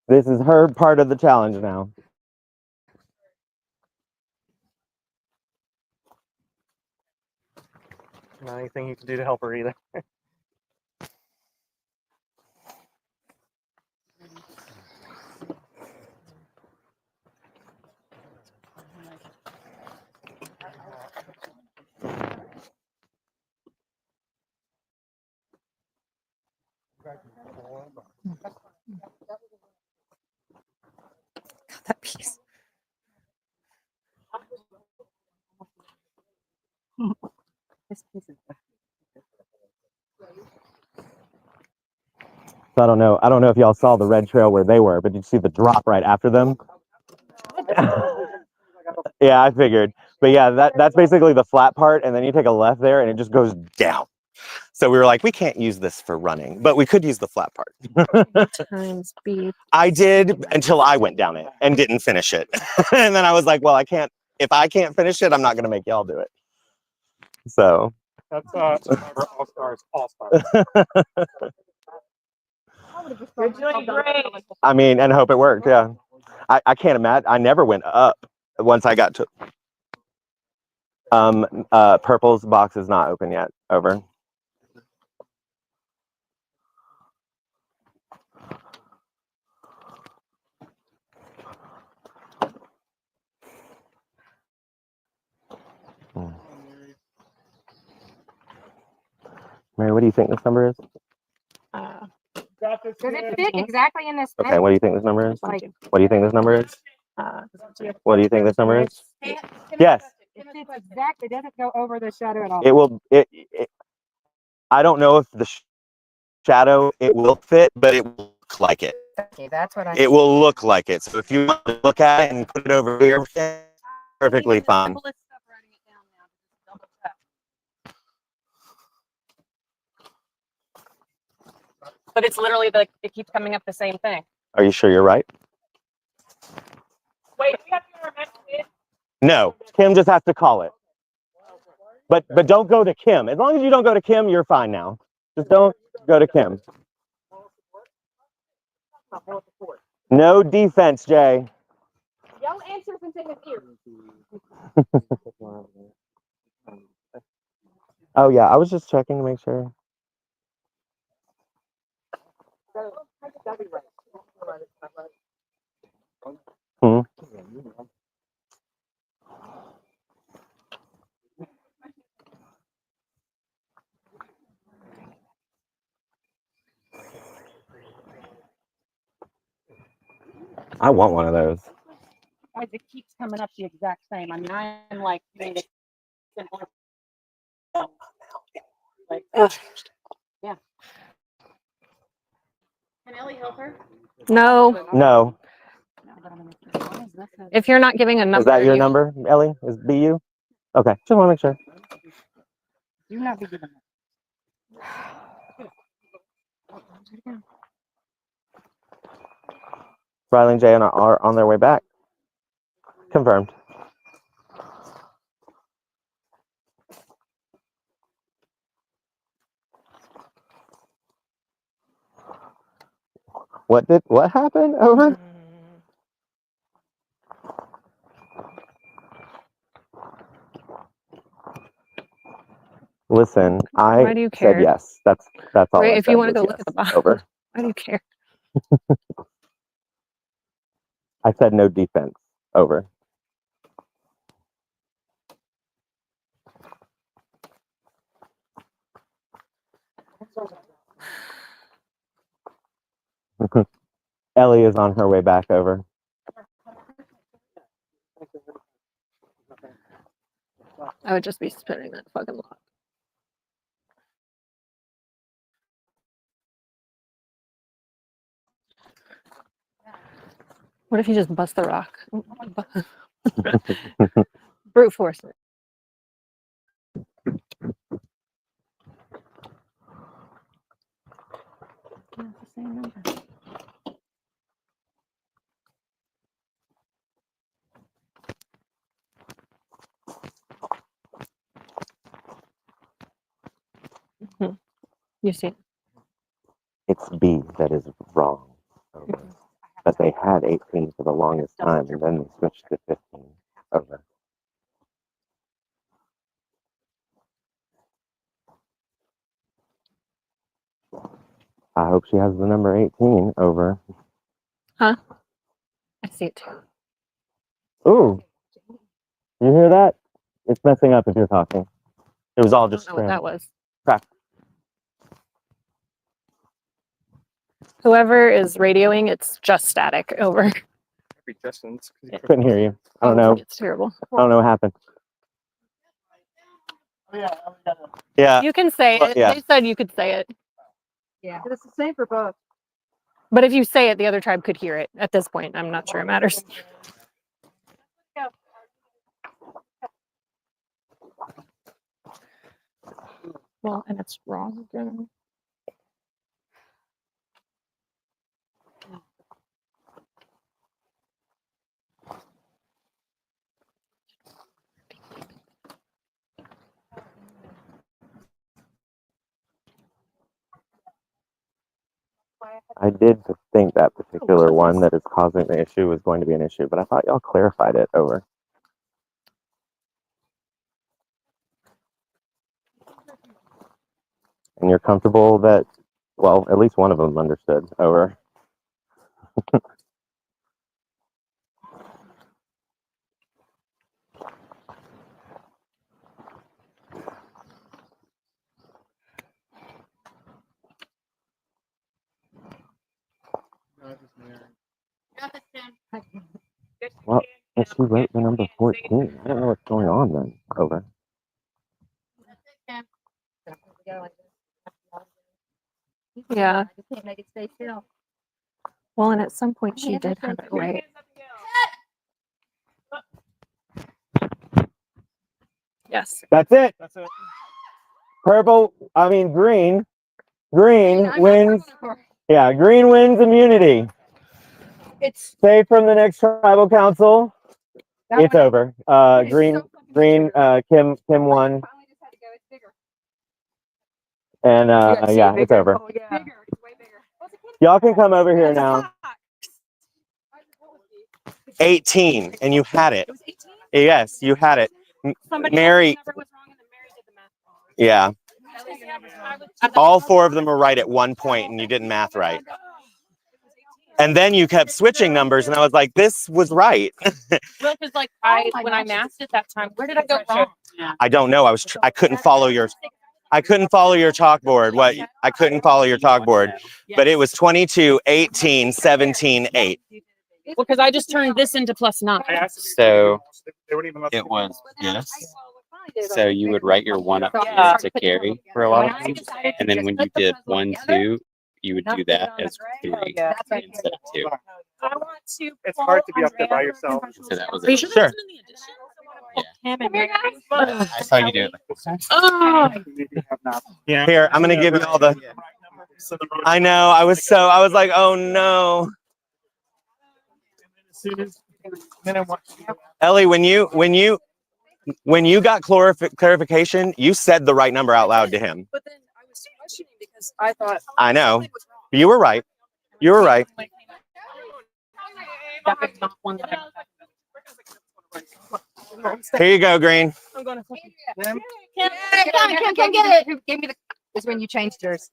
This is her part of the challenge now. Not anything you can do to help her either. Got that piece. This piece is So I don't know. I don't know if y'all saw the red trail where they were, but did you see the drop right after them? Yeah, I figured. But yeah, that's basically the flat part, and then you take a left there, and it just goes down. So we were like, we can't use this for running, but we could use the flat part. Times B. I did until I went down it and didn't finish it. And then I was like, well, I can't. If I can't finish it, I'm not going to make y'all do it. So That's Survivor All Stars, All Stars. You're doing great. I mean, and hope it worked. Yeah, I can't imagine. I never went up once I got to. Purple's box is not open yet. Over. Mary, what do you think this number is? Got this, Does it kid. fit exactly in this Okay, thing? what do you think this number is? Like, What do you think this number is? What do you think this number is? Yes. it fits exactly, it doesn't go over the shadow at all. It will. I don't know if the shadow it will fit, but it will look like it. Okay, that's what I. It will look like it. So if you want to look at it and put it over here, perfectly fine. But it's literally it keeps coming up the same thing. Are you sure you're right? Wait, we have to remember it. No, Kim just has to call it. But don't go to Kim. As long as you don't go to Kim, you're fine now. Just don't go to Kim. No defense, Jay. Yell answers into his ear. Oh yeah, I was just checking to make sure. Hmm. I want one of those. It keeps coming up the exact same. I mean, I'm like, made it simpler. Like, yeah. Can Ellie help her? No, No. if you're not giving a number, Is that your you- number, Ellie? Is BU? Okay, just want to make sure. Do not be giving Riley and Jay are on their way back. Confirmed. What happened? Over? Listen, Why do you I care? said yes. That's all. Right, I if said you want to was go look yes. at the box, Over. why do you care? I said no defense. Over. Ellie is on her way back. Over. I would just be spinning that fucking lock. What if you just bust the rock? Brute force it. That's the same number. Mhm. You see it. It's B that is wrong. Over. But they had 18 for the longest time, and then they switched to 15. Over. I hope she has the number 18. Over. Huh? I see it too. Ooh. You hear that? It's messing up if you're talking. It was all I don't just know what that scrambled. was. Crap. Whoever is radioing, it's just static. Over. Be Justin's. Couldn't hear you. I don't know. It's terrible. I don't know what happened. Yeah. You can say Well, it. yeah. They said you could say it. Yeah. But it's the same for both. But if you say it, the other tribe could hear it. At this point, I'm not sure it matters. Well, and it's wrong again. I did think that particular one that is causing the issue was going to be an issue, but I thought y'all clarified it over. And you're comfortable that, well, at least one of them understood over. Well, but she wrote the number 14. I don't know what's going on then. Over. Yeah. I just can't make it stay still. Well, and at some point she did have it right. Yes. That's it. That's it. Purple, green. Green wins. Yeah, green wins immunity. It's Save from the next tribal council. It's over. Green, Kim won. And yeah, it's over. Y'all can come over here now. 18, and you had it. Yes, you had it. Mary. Yeah. All four of them were right at one point, and you didn't math right. And then you kept switching numbers, and I was like, "This was right." Well, because when I mathed it that time, where did I go wrong? I don't know. I couldn't follow your chalkboard. I couldn't follow your chalkboard, but it was 22, 18, 17, 8. Well, because I just turned this into +9. So They wouldn't even let it me- was yes. So you would write your one up here to carry for a lot of things, and then when you did 1, 2, you would do that as 3 instead of 2. I want to. It's hard to be up there by yourself. So that was Are you it. sure Sure. that's in the addition? I saw you do it. Oh, Yeah. Here, I'm gonna give you all the. I know. I was like, oh no. Ellie, when you got clarification, you said the right number out loud to him. But then I was questioning because I thought I know. You were right. You were right. that is not one that Here you go, Green. I'm going to. Kim, get it. Who gave me the is when you changed yours.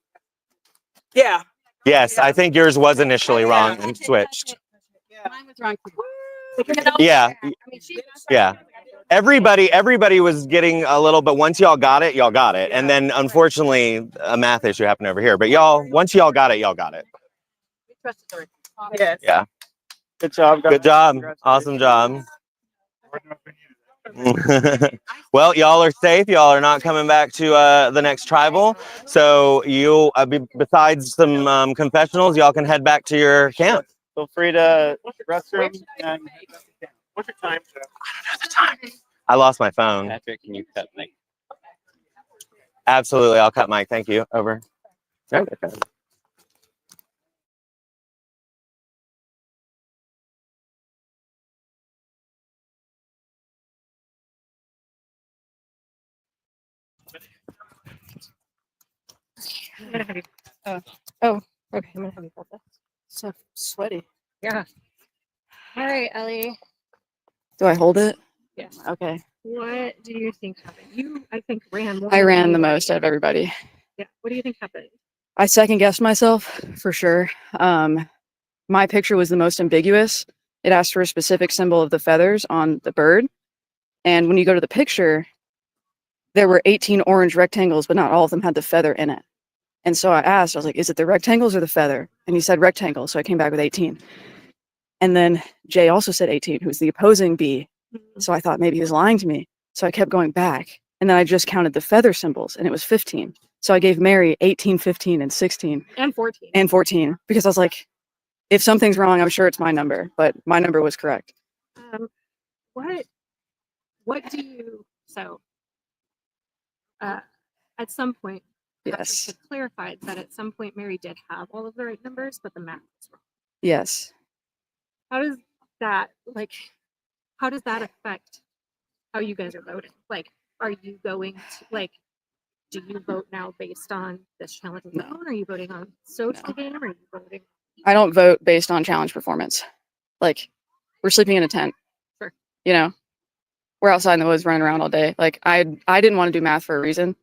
Yeah. Yes, I think yours was initially wrong and switched. Mine was wrong. Yeah, I mean, she yeah. Everybody was getting a little, but once y'all got it, y'all got it. And then unfortunately, a math issue happened over here. But once y'all got it, y'all got it. Yes. Yeah. Good job, guys. Good job. Awesome job. Well, y'all are safe. Y'all are not coming back to the next tribal. So you, besides some confessionals, y'all can head back to your camp. Feel free to restroom and What's your time, Jeff? I don't know the time. I lost my phone. Patrick, can you cut me? Absolutely. I'll cut Mike. Thank you. Over. Okay. Okay, I'm gonna have you hold this. so sweaty. Yeah. All right, Ellie. Do I hold it? Yes. Okay. What do you think happened? You, I think, ran more I than ran the anybody. most out of everybody. Yeah. What do you think happened? I second guessed myself for sure. My picture was the most ambiguous. It asked for a specific symbol of the feathers on the bird. And when you go to the picture, there were 18 orange rectangles, but not all of them had the feather in it. And so I asked, I was like, is it the rectangles or the feather? And he said rectangle, so I came back with 18. And then Jay also said 18, who's the opposing B. So I thought maybe he was lying to me. So I kept going back. And then I just counted the feather symbols, and it was 15. So I gave Mary 18, 15, and 16. And 14. And 14, because I was like, if something's wrong, I'm sure it's my number, but my number was correct. What do you, so, at some point, Patrick Yes. had clarified that at some point Mary did have all of the right numbers, but the math was wrong. Yes. How does that, like, how does that affect how you guys are voting? Like, are you going to, like, do you vote now based on this challenge alone? Are you voting on social game? Or are you voting? I don't vote based on challenge performance. Like, we're sleeping in a tent. Sure. You know, we're outside in the woods running around all day. Like, I didn't want to do math for a reason.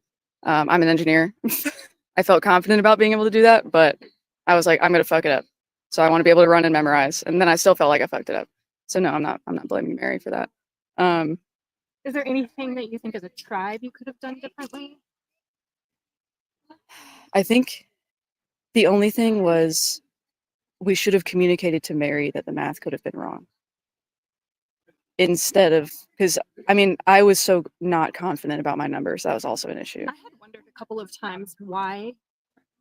I'm an engineer. I felt confident about being able to do that, but I was like, I'm gonna fuck it up. So I want to be able to run and memorize. And then I still felt like I fucked it up. So no, I'm not blaming Mary for that. Is there anything that you think as a tribe you could have done differently? I think the only thing was we should have communicated to Mary that the math could have been wrong. Instead of, because I mean, I was so not confident about my numbers. That was also an issue. I had wondered a couple of times why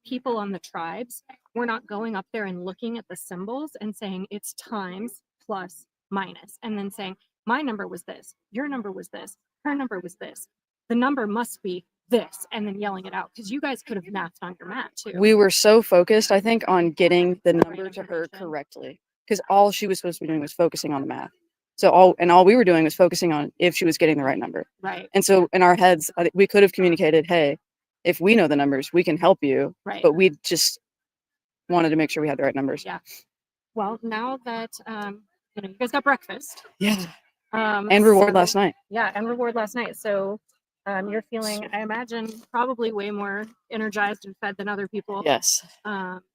people on the tribes were not going up there and looking at the symbols and saying it's times plus minus, and then saying my number was this, your number was this, her number was this, the number must be this, and then yelling it out, because you guys could have mathed on your mat too. We were so focused, I think, on getting the number to her correctly, because all she was supposed to be doing was focusing on the math. So all we were doing was focusing on if she was getting the right number. Right. And so in our heads, we could have communicated, hey, if we know the numbers, we can help you. Right. But we just wanted to make sure we had the right numbers. Yeah. Well, now that you guys got breakfast. Yeah. And reward so- last night. Yeah, and reward last night. So you're feeling, I imagine, probably way more energized and fed than other people. Yes.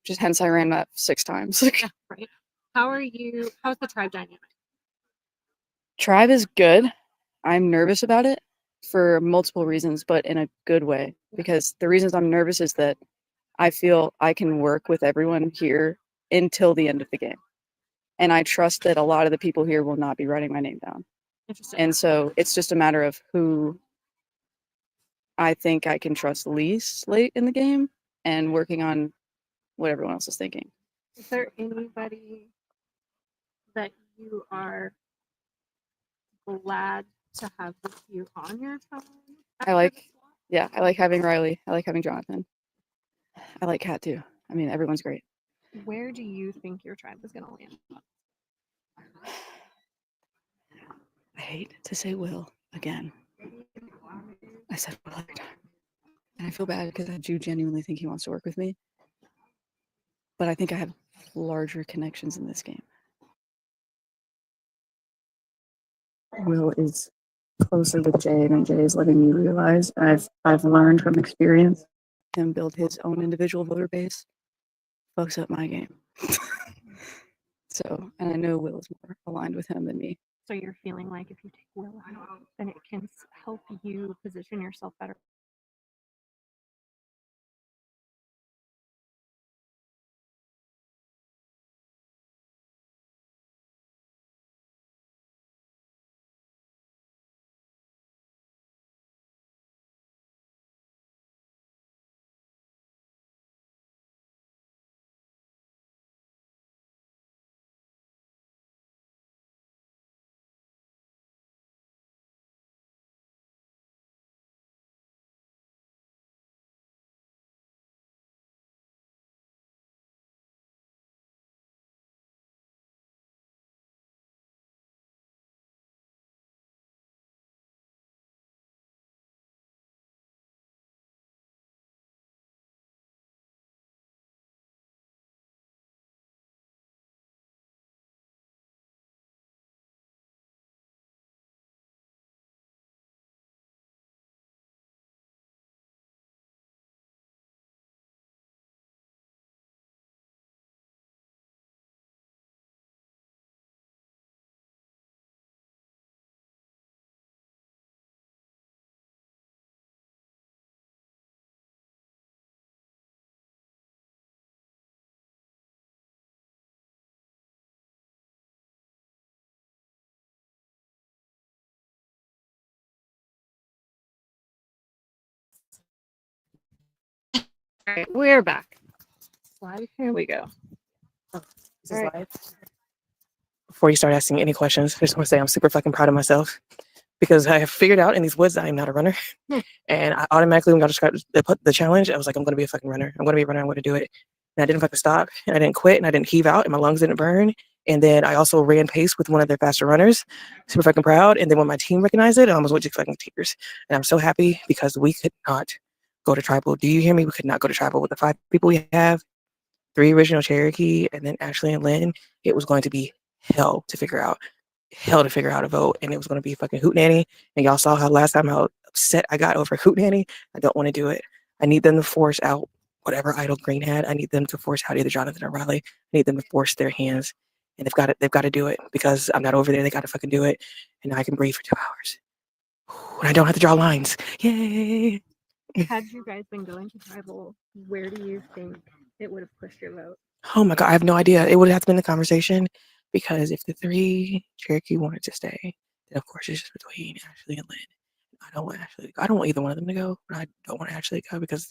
Just hence I ran that 6 times. Yeah, right. How's the tribe dynamic? Tribe is good. I'm nervous about it for multiple reasons, but in a good way. Because the reasons I'm nervous is that I feel I can work with everyone here until the end of the game. And I trust that a lot of the people here will not be writing my name down. Interesting. And so it's just a matter of who I think I can trust least late in the game and working on what everyone else is thinking. Is there anybody that you are glad to have with you on your phone? I like having Riley. I like having Jonathan. I like Kat too. I mean, everyone's great. Where do you think your tribe is going to land? I hate to say Will again. I said Will every time. And I feel bad because I do genuinely think he wants to work with me. But I think I have larger connections in this game. Will is closer with Jay than Jay is letting me realize. I've learned from experience him build his own individual voter base fucks up my game. So, and I know Will is more aligned with him than me. So you're feeling like if you take Will out, then it can help you position yourself better All right, we're back. Slide. Here we go. This is All right. live. Before you start asking any questions, I just want to say I'm super fucking proud of myself because I have figured out in these woods that I am not a runner. And I automatically, when I described the challenge, I was like, I'm going to be a fucking runner. I'm going to be a runner. I'm going to do it. And I didn't fucking stop. And I didn't quit. And I didn't heave out. And my lungs didn't burn. And then I also ran pace with one of their faster runners. Super fucking proud. And then when my team recognized it, I almost went to fucking tears. And I'm so happy because we could not go to tribal. Do you hear me? We could not go to tribal with the 5 people we have. 3 original Cherokee, and then Ashley and Lynn. It was going to be hell to figure out a vote, and it was going to be fucking hootenanny. And y'all saw how last time how upset I got over hootenanny. I don't want to do it. I need them to force out whatever idol Green had. I need them to force out either Jonathan or Riley. I need them to force their hands, and they've got to do it because I'm not over there. They got to fucking do it, and I can breathe for 2 hours. And I don't have to draw lines. Yay! Had you guys been going to tribal, where do you think it would have pushed your vote? Oh my God, I have no idea. It would have to been the conversation because if the 3 Cherokee wanted to stay, then of course it's just between Ashley and Lynn. I don't want Ashley. I don't want either one of them to go, but I don't want Ashley to go because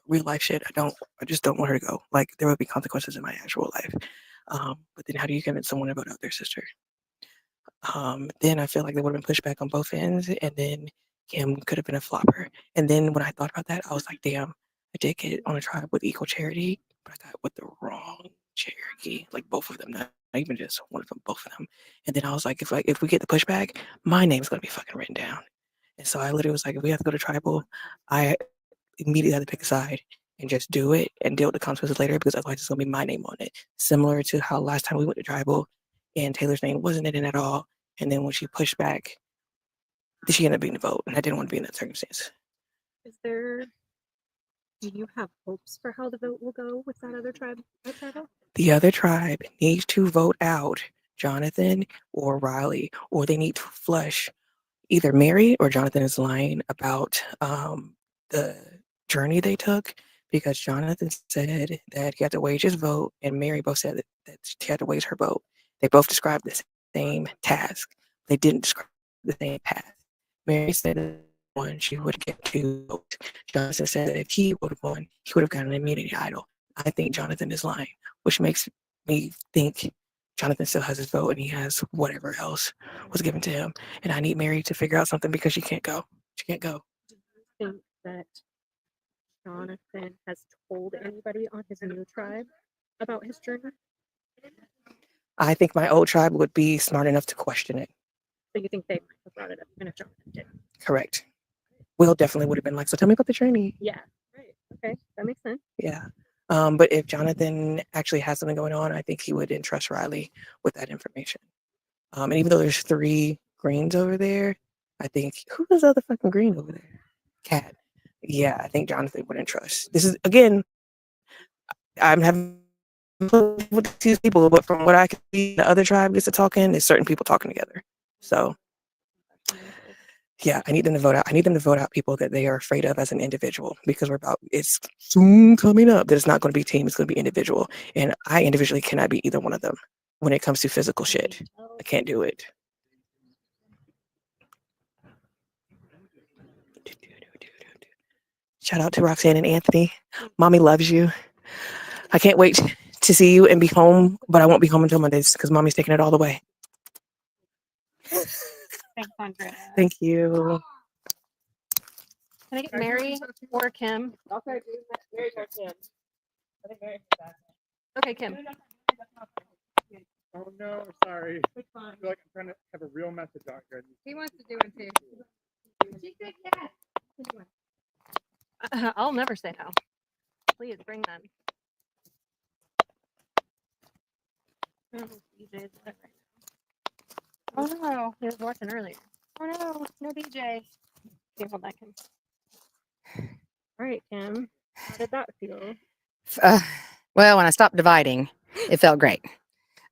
real life shit. I just don't want her to go. Like there would be consequences in my actual life. But then how do you convince someone to vote out their sister? Then I feel like there would have been pushback on both ends, and then Kim could have been a flopper. And then when I thought about that, I was like, damn, I did get on a tribe with equal charity, but I got with the wrong Cherokee, like both of them, not even just one of them, both of them. And then I was like, if we get the pushback, my name's gonna be fucking written down. And so I literally was like, if we have to go to tribal, I immediately had to pick a side and just do it and deal with the consequences later because otherwise it's gonna be my name on it. Similar to how last time we went to tribal and Taylor's name wasn't in it at all. And then when she pushed back, she ended up being the vote, and I didn't want to be in that circumstance. Do you have hopes for how the vote will go with that other tribe at tribal? The other tribe needs to vote out Jonathan or Riley, or they need to flush either Mary or Jonathan is lying about the journey they took because Jonathan said that he had to wage his vote, and Mary both said that she had to wage her vote. They both described the same task. They didn't describe the same path. Mary said that one she would get 2 votes. Jonathan said that if he would have won, he would have gotten an immunity idol. I think Jonathan is lying, which makes me think Jonathan still has his vote and he has whatever else was given to him. And I need Mary to figure out something because she can't go. She can't go. Do you think that Jonathan has told anybody on his new tribe about his journey? I think my old tribe would be smart enough to question it. So you think they might have brought it up, even if Jonathan did? Correct. Will definitely would have been like, so tell me about the journey. Yeah. Right. Okay. That makes sense. Yeah. But if Jonathan actually has something going on, I think he would entrust Riley with that information. And even though there's 3 greens over there, I think who is the other fucking green over there? Cat. Yeah, I think Jonathan would entrust. This is again, I'm having with these people, but from what I can see, the other tribe gets to talking, there's certain people talking together. So yeah, I need them to vote out. I need them to vote out people that they are afraid of as an individual because it's soon coming up that it's not going to be team, it's going to be individual. And I individually cannot be either one of them when it comes to physical shit. I can't do it. Shout out to Roxanne and Anthony. Mommy loves you. I can't wait to see you and be home, but I won't be home until Mondays because mommy's taking it all the way. Thanks, Andrea. Thank you. Can I get Mary or Kim? Okay, Mary or Kim. I think Mary. Okay, Kim. Oh no, sorry. I feel like I'm trying to have a real message out here. He wants to do it too. I'll never say no. Please bring them. Oh no, he was watching earlier. Oh no, no DJ. Okay, hold that, Kim. All right, Kim. How did that feel? Well, when I stopped dividing, it felt great.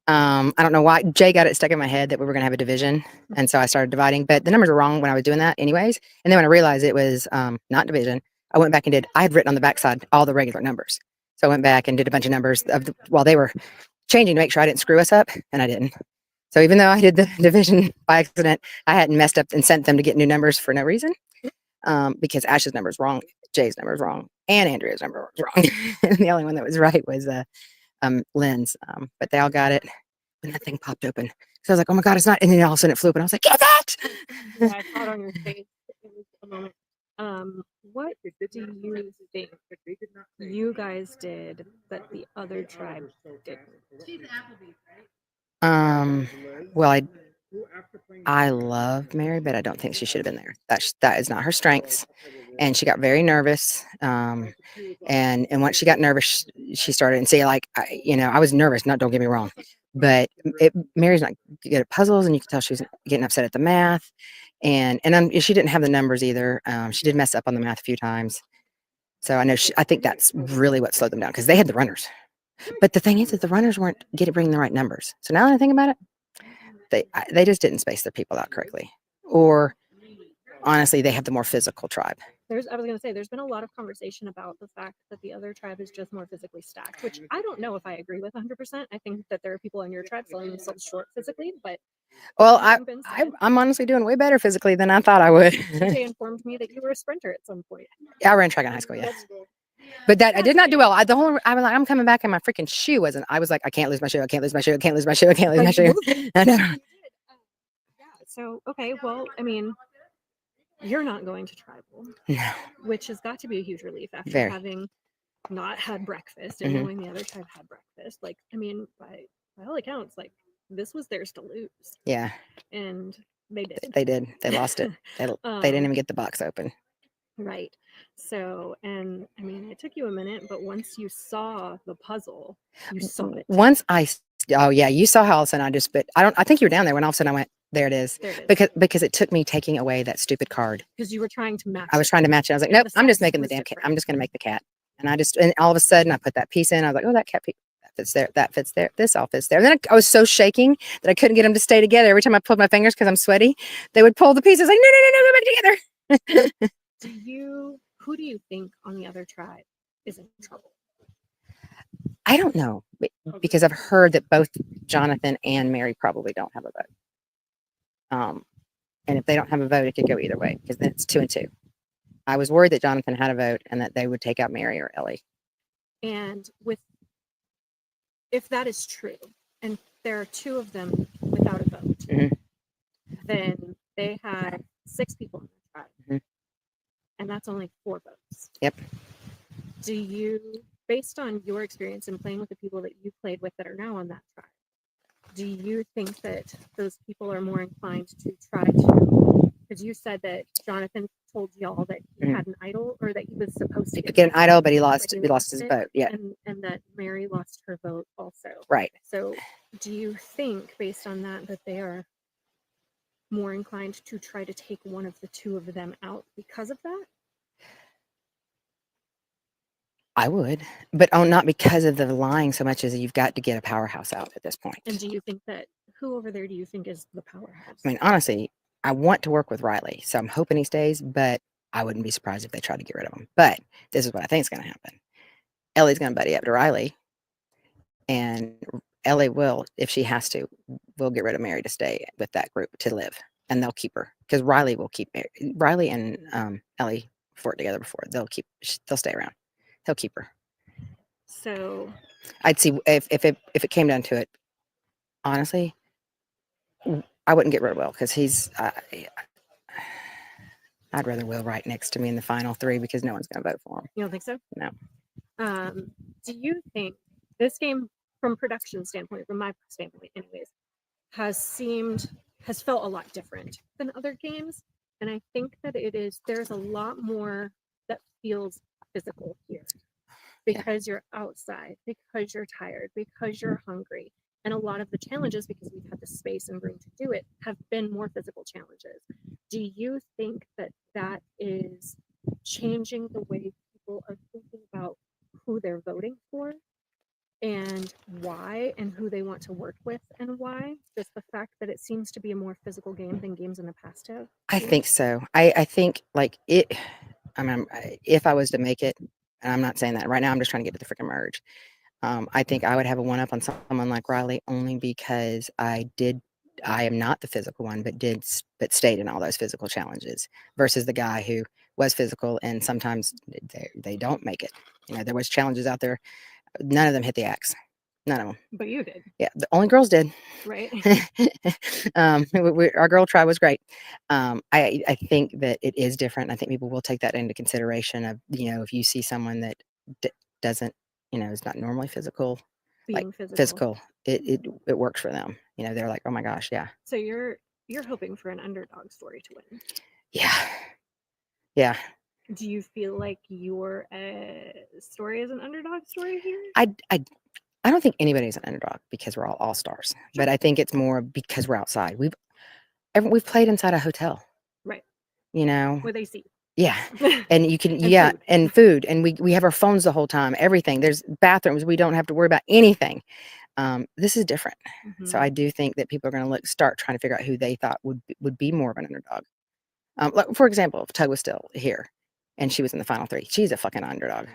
I don't know why Jay got it stuck in my head that we were going to have a division. And so I started dividing, but the numbers were wrong when I was doing that anyways. And then when I realized it was not division, I went back and I had written on the backside all the regular numbers. So I went back and did a bunch of numbers while they were changing to make sure I didn't screw us up, and I didn't. So even though I did the division by accident, I hadn't messed up and sent them to get new numbers for no reason. because Ash's number is wrong, Jay's number is wrong, and Andrea's number was wrong. And the only one that was right was Lynn's. But they all got it. And that thing popped open. So I was like, oh my God, it's not. And then all of a sudden it flew open. I was like, get that. Yeah, I saw it on your face. It was a moment. What do you think you guys did that the other tribe didn't? Well, I love Mary, but I don't think she should have been there. That is not her strengths. And she got very nervous. And once she got nervous, she started and say, like, I was nervous. Don't get me wrong, but Mary's not good at puzzles, and you can tell she was getting upset at the math. And she didn't have the numbers either. She did mess up on the math a few times. So I think that's really what slowed them down, because they had the runners. But the thing is that the runners weren't bringing the right numbers. So now that I think about it, they just didn't space their people out correctly. Or honestly, they have the more physical tribe. I was going to say, there's been a lot of conversation about the fact that the other tribe is just more physically stacked, which I don't know if I agree with 100%. I think that there are people in your tribe selling themselves short physically, but well, I'm honestly doing way better physically than I thought I would. They informed me that you were a sprinter at some point. Yeah, I ran track in high school, yeah. But I did not do well. I was like, I'm coming back, and my freaking shoe wasn't. I was like, I can't lose my shoe. I can't lose my shoe. I can't lose my shoe. I can't lose my shoe. I know. Yeah. So, okay. Well, I mean, you're not going to tribal, no, which has got to be a huge relief after having not had breakfast and knowing the other tribe had breakfast. Like, I mean, by all accounts, like, this was theirs to lose. Yeah. And they did. They did. They lost it. They didn't even get the box open. Right. So, and I mean, it took you a minute, but once you saw the puzzle, you saw it. Oh yeah, you saw how all of a sudden I think you were down there when all of a sudden I went, there it is. There it is. Because it took me taking away that stupid card. Because you were trying to match I was trying to match it. I was like, nope, I'm just making the damn cat. I'm just going to make the cat. And all of a sudden I put that piece in. I was like, oh, that cat piece, that fits there. That fits there. This all fits there. And then I was so shaking that I couldn't get them to stay together. Every time I pulled my fingers, because I'm sweaty, they would pull the pieces like, no, go back together. Who do you think on the other tribe is in trouble? I don't know, because I've heard that both Jonathan and Mary probably don't have a vote. And if they don't have a vote, it could go either way, because then it's 2 and 2. I was worried that Jonathan had a vote and that they would take out Mary or Ellie. And if that is true, and there are 2 of them without a vote, then they had 6 people in the tribe, and that's only 4 votes. Yep. Do you, based on your experience in playing with the people that you played with that are now on that tribe, do you think that those people are more inclined to try to, because you said that Jonathan told y'all that he had an idol, or that he was supposed to get an idol, but he lost his vote. Yeah. And that Mary lost her vote also. Right. So do you think, based on that they are more inclined to try to take one of the 2 of them out because of that? I would, but not because of the lying so much as you've got to get a powerhouse out at this point. And do you think that, who over there do you think is the powerhouse? I mean, honestly, I want to work with Riley, so I'm hoping he stays, but I wouldn't be surprised if they try to get rid of him. But this is what I think is going to happen. Ellie's going to buddy up to Riley, and Ellie will, if she has to, will get rid of Mary to stay with that group to live, and they'll keep her, because Riley will keep Mary. Riley and Ellie fought together before. They'll stay around. He'll keep her. So I'd see if it came down to it. Honestly, I wouldn't get rid of Will, because he's. I'd rather Will right next to me in the final 3, because no one's going to vote for him. You don't think so? No. Do you think this game, from production standpoint, from my standpoint, anyways, has felt a lot different than other games? And I think that there's a lot more that feels physical here, because you're outside, because you're tired, because you're hungry, and a lot of the challenges, because we've had the space and room to do it, have been more physical challenges. Do you think that is changing the way people are thinking about who they're voting for and why, and who they want to work with and why? Just the fact that it seems to be a more physical game than games in the past have? I think so. I think like it. I mean, if I was to make it, and I'm not saying that right now, I'm just trying to get to the freaking merge. I think I would have a 1-up on someone like Riley, only because I am not the physical one, but stayed in all those physical challenges, versus the guy who was physical, and sometimes they don't make it. There was challenges out there. None of them hit the axe. None of them. But you did, Yeah, the only girls did. right? Our girl tribe was great. I think that it is different. I think people will take that into consideration of, if you see someone that doesn't, is not normally physical, Being like physical. it works for them. They're like, oh my gosh, yeah. So you're hoping for an underdog story to win. Yeah. Yeah. Do you feel like your story is an underdog story here? I don't think anybody's an underdog because we're all stars, but I think it's more because we're outside. We've played inside a hotel, Right. Where they see. Yeah. And you can, And food. and food. And we have our phones the whole time, everything. There's bathrooms. We don't have to worry about anything. This is different. So I do think that people are going to start trying to figure out who they thought would be more of an underdog. Like, for example, if Tug was still here and she was in the final 3, she's a fucking underdog.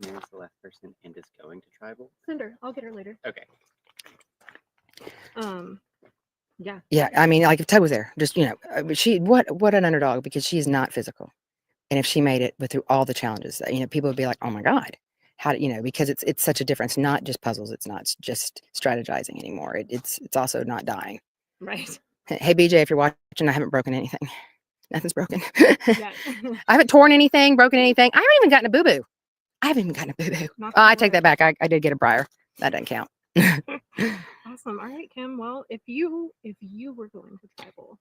Mary's the last person and is going to tribal. Send her. I'll get her later. Okay. Yeah. Yeah. I mean, like if Tug was there, just, what an underdog, because she's not physical. And if she made it through all the challenges, people would be like, oh my God, how do because it's such a difference, not just puzzles. It's not just strategizing anymore. It's also not dying. Right. Hey, BJ, if you're watching, I haven't broken anything. Nothing's broken. Yeah. I haven't torn anything, broken anything. I haven't even gotten a boo-boo. I haven't even gotten a boo-boo. Oh, I take that back. I did get a briar. That doesn't count. Awesome. All right, Kim. Well, if you were going to tribal,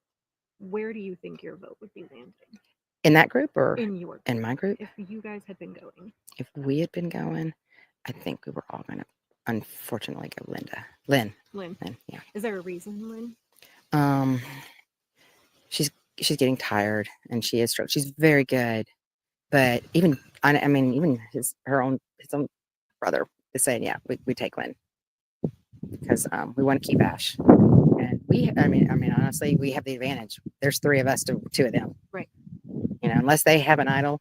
where do you think your vote would be landing? In that group or in my group? If you guys had been going. If we had been going, I think we were all going to, unfortunately, go Lynn. Yeah. Is there a reason, Lynn? She's getting tired, and she is she's very good, but even his own brother is saying, yeah, we take Lynn because we want to keep Ash, and honestly, we have the advantage. There's 3 of us to 2 of them, right? Unless they have an idol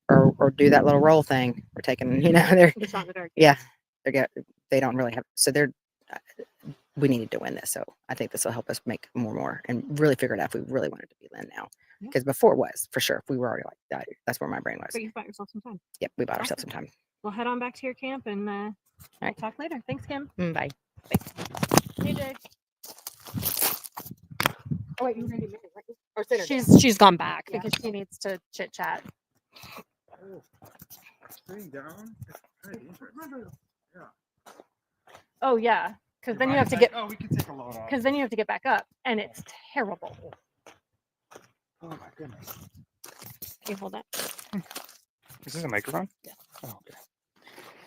or do that little roll thing, we're taking, they're the shot in the dark. Yeah, they don't really have, so they're. We needed to win this, so I think this will help us make more and really figure it out if we really wanted to be Lynn now. Because before it was, for sure, if we were already like that, that's where my brain was. But you bought yourself some time. Yep, we bought ourselves some time. Well, head on back to your camp and all right, talk later. Thanks, Kim. Bye. Hey, Jay. Oh, wait, you ready? She's gone back because she needs to chit chat. Down. Oh yeah, because then you have to get. Oh, we can take a load off. Because then you have to get back up, and it's terrible. Oh my goodness. Okay, hold it. Is this a microphone? Yeah. Oh, okay.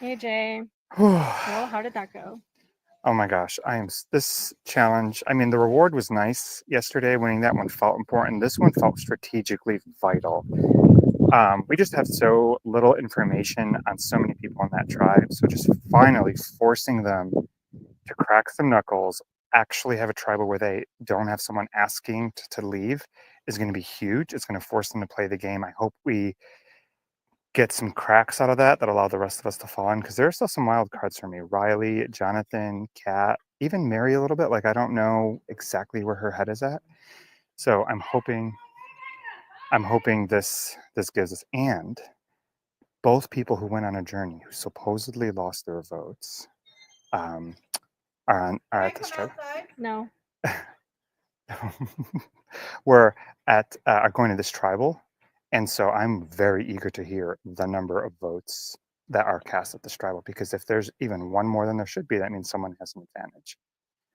Hey, Jay. Well, how did that go? Oh my gosh, this challenge. I mean, the reward was nice yesterday. Winning that one felt important. This one felt strategically vital. We just have so little information on so many people in that tribe. So just finally forcing them to crack some knuckles, actually have a tribal where they don't have someone asking to leave is going to be huge. It's going to force them to play the game. I hope we get some cracks out of that allow the rest of us to fall in, because there are still some wild cards for me. Riley, Jonathan, Kat, even Mary a little bit. Like, I don't know exactly where her head is at. So I'm hoping this gives us, and both people who went on a journey who supposedly lost their votes are at this tribe. No. Are going to this tribal, and so I'm very eager to hear the number of votes that are cast at this tribal, because if there's even one more than there should be, that means someone has an advantage.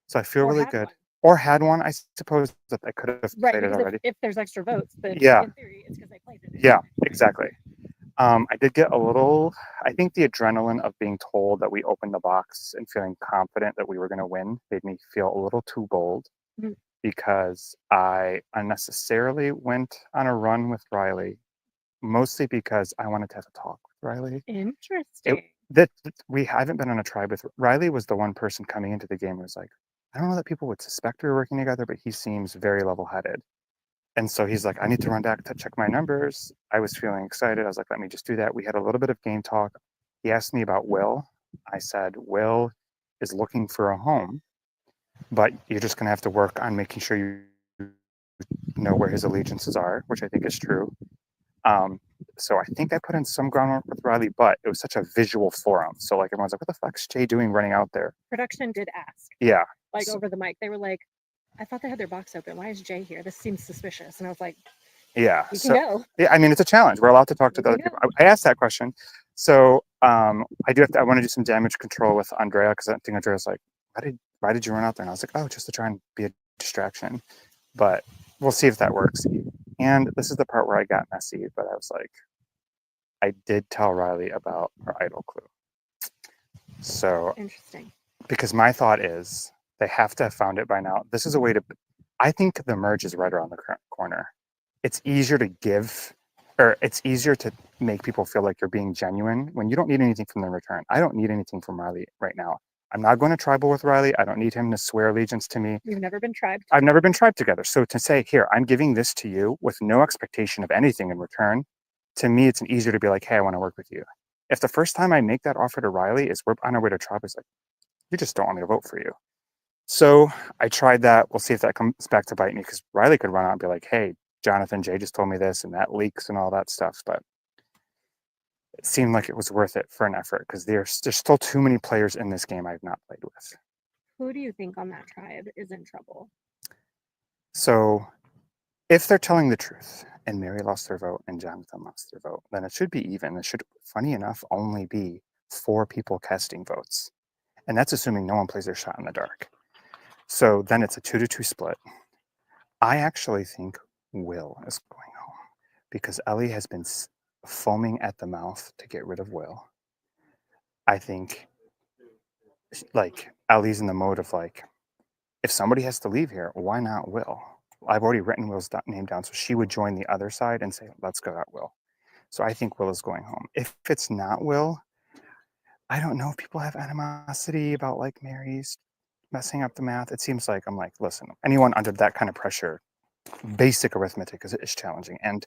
So I feel really good. Or had one, I suppose, that they could have played it already. If there's extra votes, but Yeah. in theory, it's because they played it. Yeah, exactly. I did get a little, I think the adrenaline of being told that we opened the box and feeling confident that we were going to win made me feel a little too bold, because I unnecessarily went on a run with Riley, mostly because I wanted to have a talk with Riley. Interesting. We haven't been on a tribe with Riley. Was the one person coming into the game who was like, I don't know that people would suspect we were working together, but he seems very level-headed. And so he's like, I need to run back to check my numbers. I was feeling excited. I was like, let me just do that. We had a little bit of game talk. He asked me about Will. I said, Will is looking for a home, but you're just going to have to work on making sure you know where his allegiances are, which I think is true. So I think I put in some groundwork with Riley, but it was such a visual forum. So like everyone's like, what the fuck's Jay doing running out there? Production did ask, Yeah. like over the mic. They were like, I thought they had their box open. Why is Jay here? This seems suspicious. And I was like, Yeah. you So can go. yeah, I mean, it's a challenge. We're allowed to talk to the You other can people. I asked that question. So I do have to, I want to do some damage control with Andrea because I think Andrea's like, why did you run out there? And I was like, oh, just to try and be a distraction. But we'll see if that works. And this is the part where I got messy, but I was like, I did tell Riley about her idol clue. So Interesting. because my thought is they have to have found it by now. This is a way to, I think the merge is right around the corner. It's easier to give, or it's easier to make people feel like you're being genuine when you don't need anything from the return. I don't need anything from Riley right now. I'm not going to tribal with Riley. I don't need him to swear allegiance to me. You've never been tribed. I've never been tribed together. So to say, here, I'm giving this to you with no expectation of anything in return, to me, it's an easier to be like, hey, I want to work with you. If the first time I make that offer to Riley is we're on our way to tribe, it's like, you just don't want me to vote for you. So I tried that. We'll see if that comes back to bite me because Riley could run out and be like, hey, Jonathan, Jay just told me this and that leaks and all that stuff. But it seemed like it was worth it for an effort because there's still too many players in this game I've not played with. Who do you think on that tribe is in trouble? So if they're telling the truth and Mary lost their vote and Jonathan lost their vote, then it should be even. It should, funny enough, only be 4 people casting votes. And that's assuming no one plays their shot in the dark. So then it's a 2-2 split. I actually think Will is going home because Ellie has been foaming at the mouth to get rid of Will. I think like Ellie's in the mode of like, if somebody has to leave here, why not Will? I've already written Will's name down, so she would join the other side and say, let's go at Will. So I think Will is going home. If it's not Will, I don't know if people have animosity about like Mary's messing up the math. It seems like I'm like, listen, anyone under that kind of pressure, basic arithmetic is challenging. And,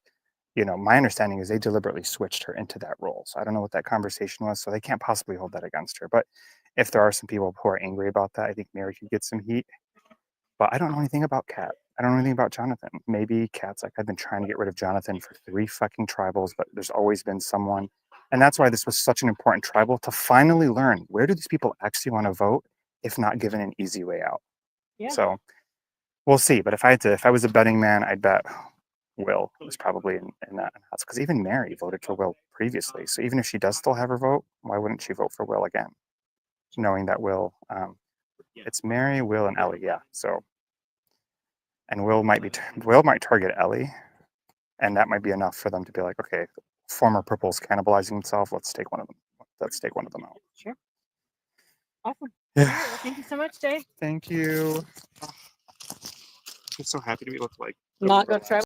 you know, my understanding is they deliberately switched her into that role. So I don't know what that conversation was. So they can't possibly hold that against her. But if there are some people who are angry about that, I think Mary could get some heat. But I don't know anything about Kat. I don't know anything about Jonathan. Maybe Kat's like, I've been trying to get rid of Jonathan for 3 fucking tribals, but there's always been someone. And that's why this was such an important tribal to finally learn where do these people actually want to vote, if not given an easy way out. Yeah. So we'll see. But if I was a betting man, I'd bet Will was probably in that house because even Mary voted for Will previously. So even if she does still have her vote, why wouldn't she vote for Will again? Knowing that Will, it's Mary, Will, and Ellie. Yeah. So. And Will might target Ellie, and that might be enough for them to be like, okay, former purple's cannibalizing himself. Let's take one of them out. Sure. Awesome. Yeah. All right, well, thank you so much, Jay. Thank you. I'm so happy to be able to like Not go tribal.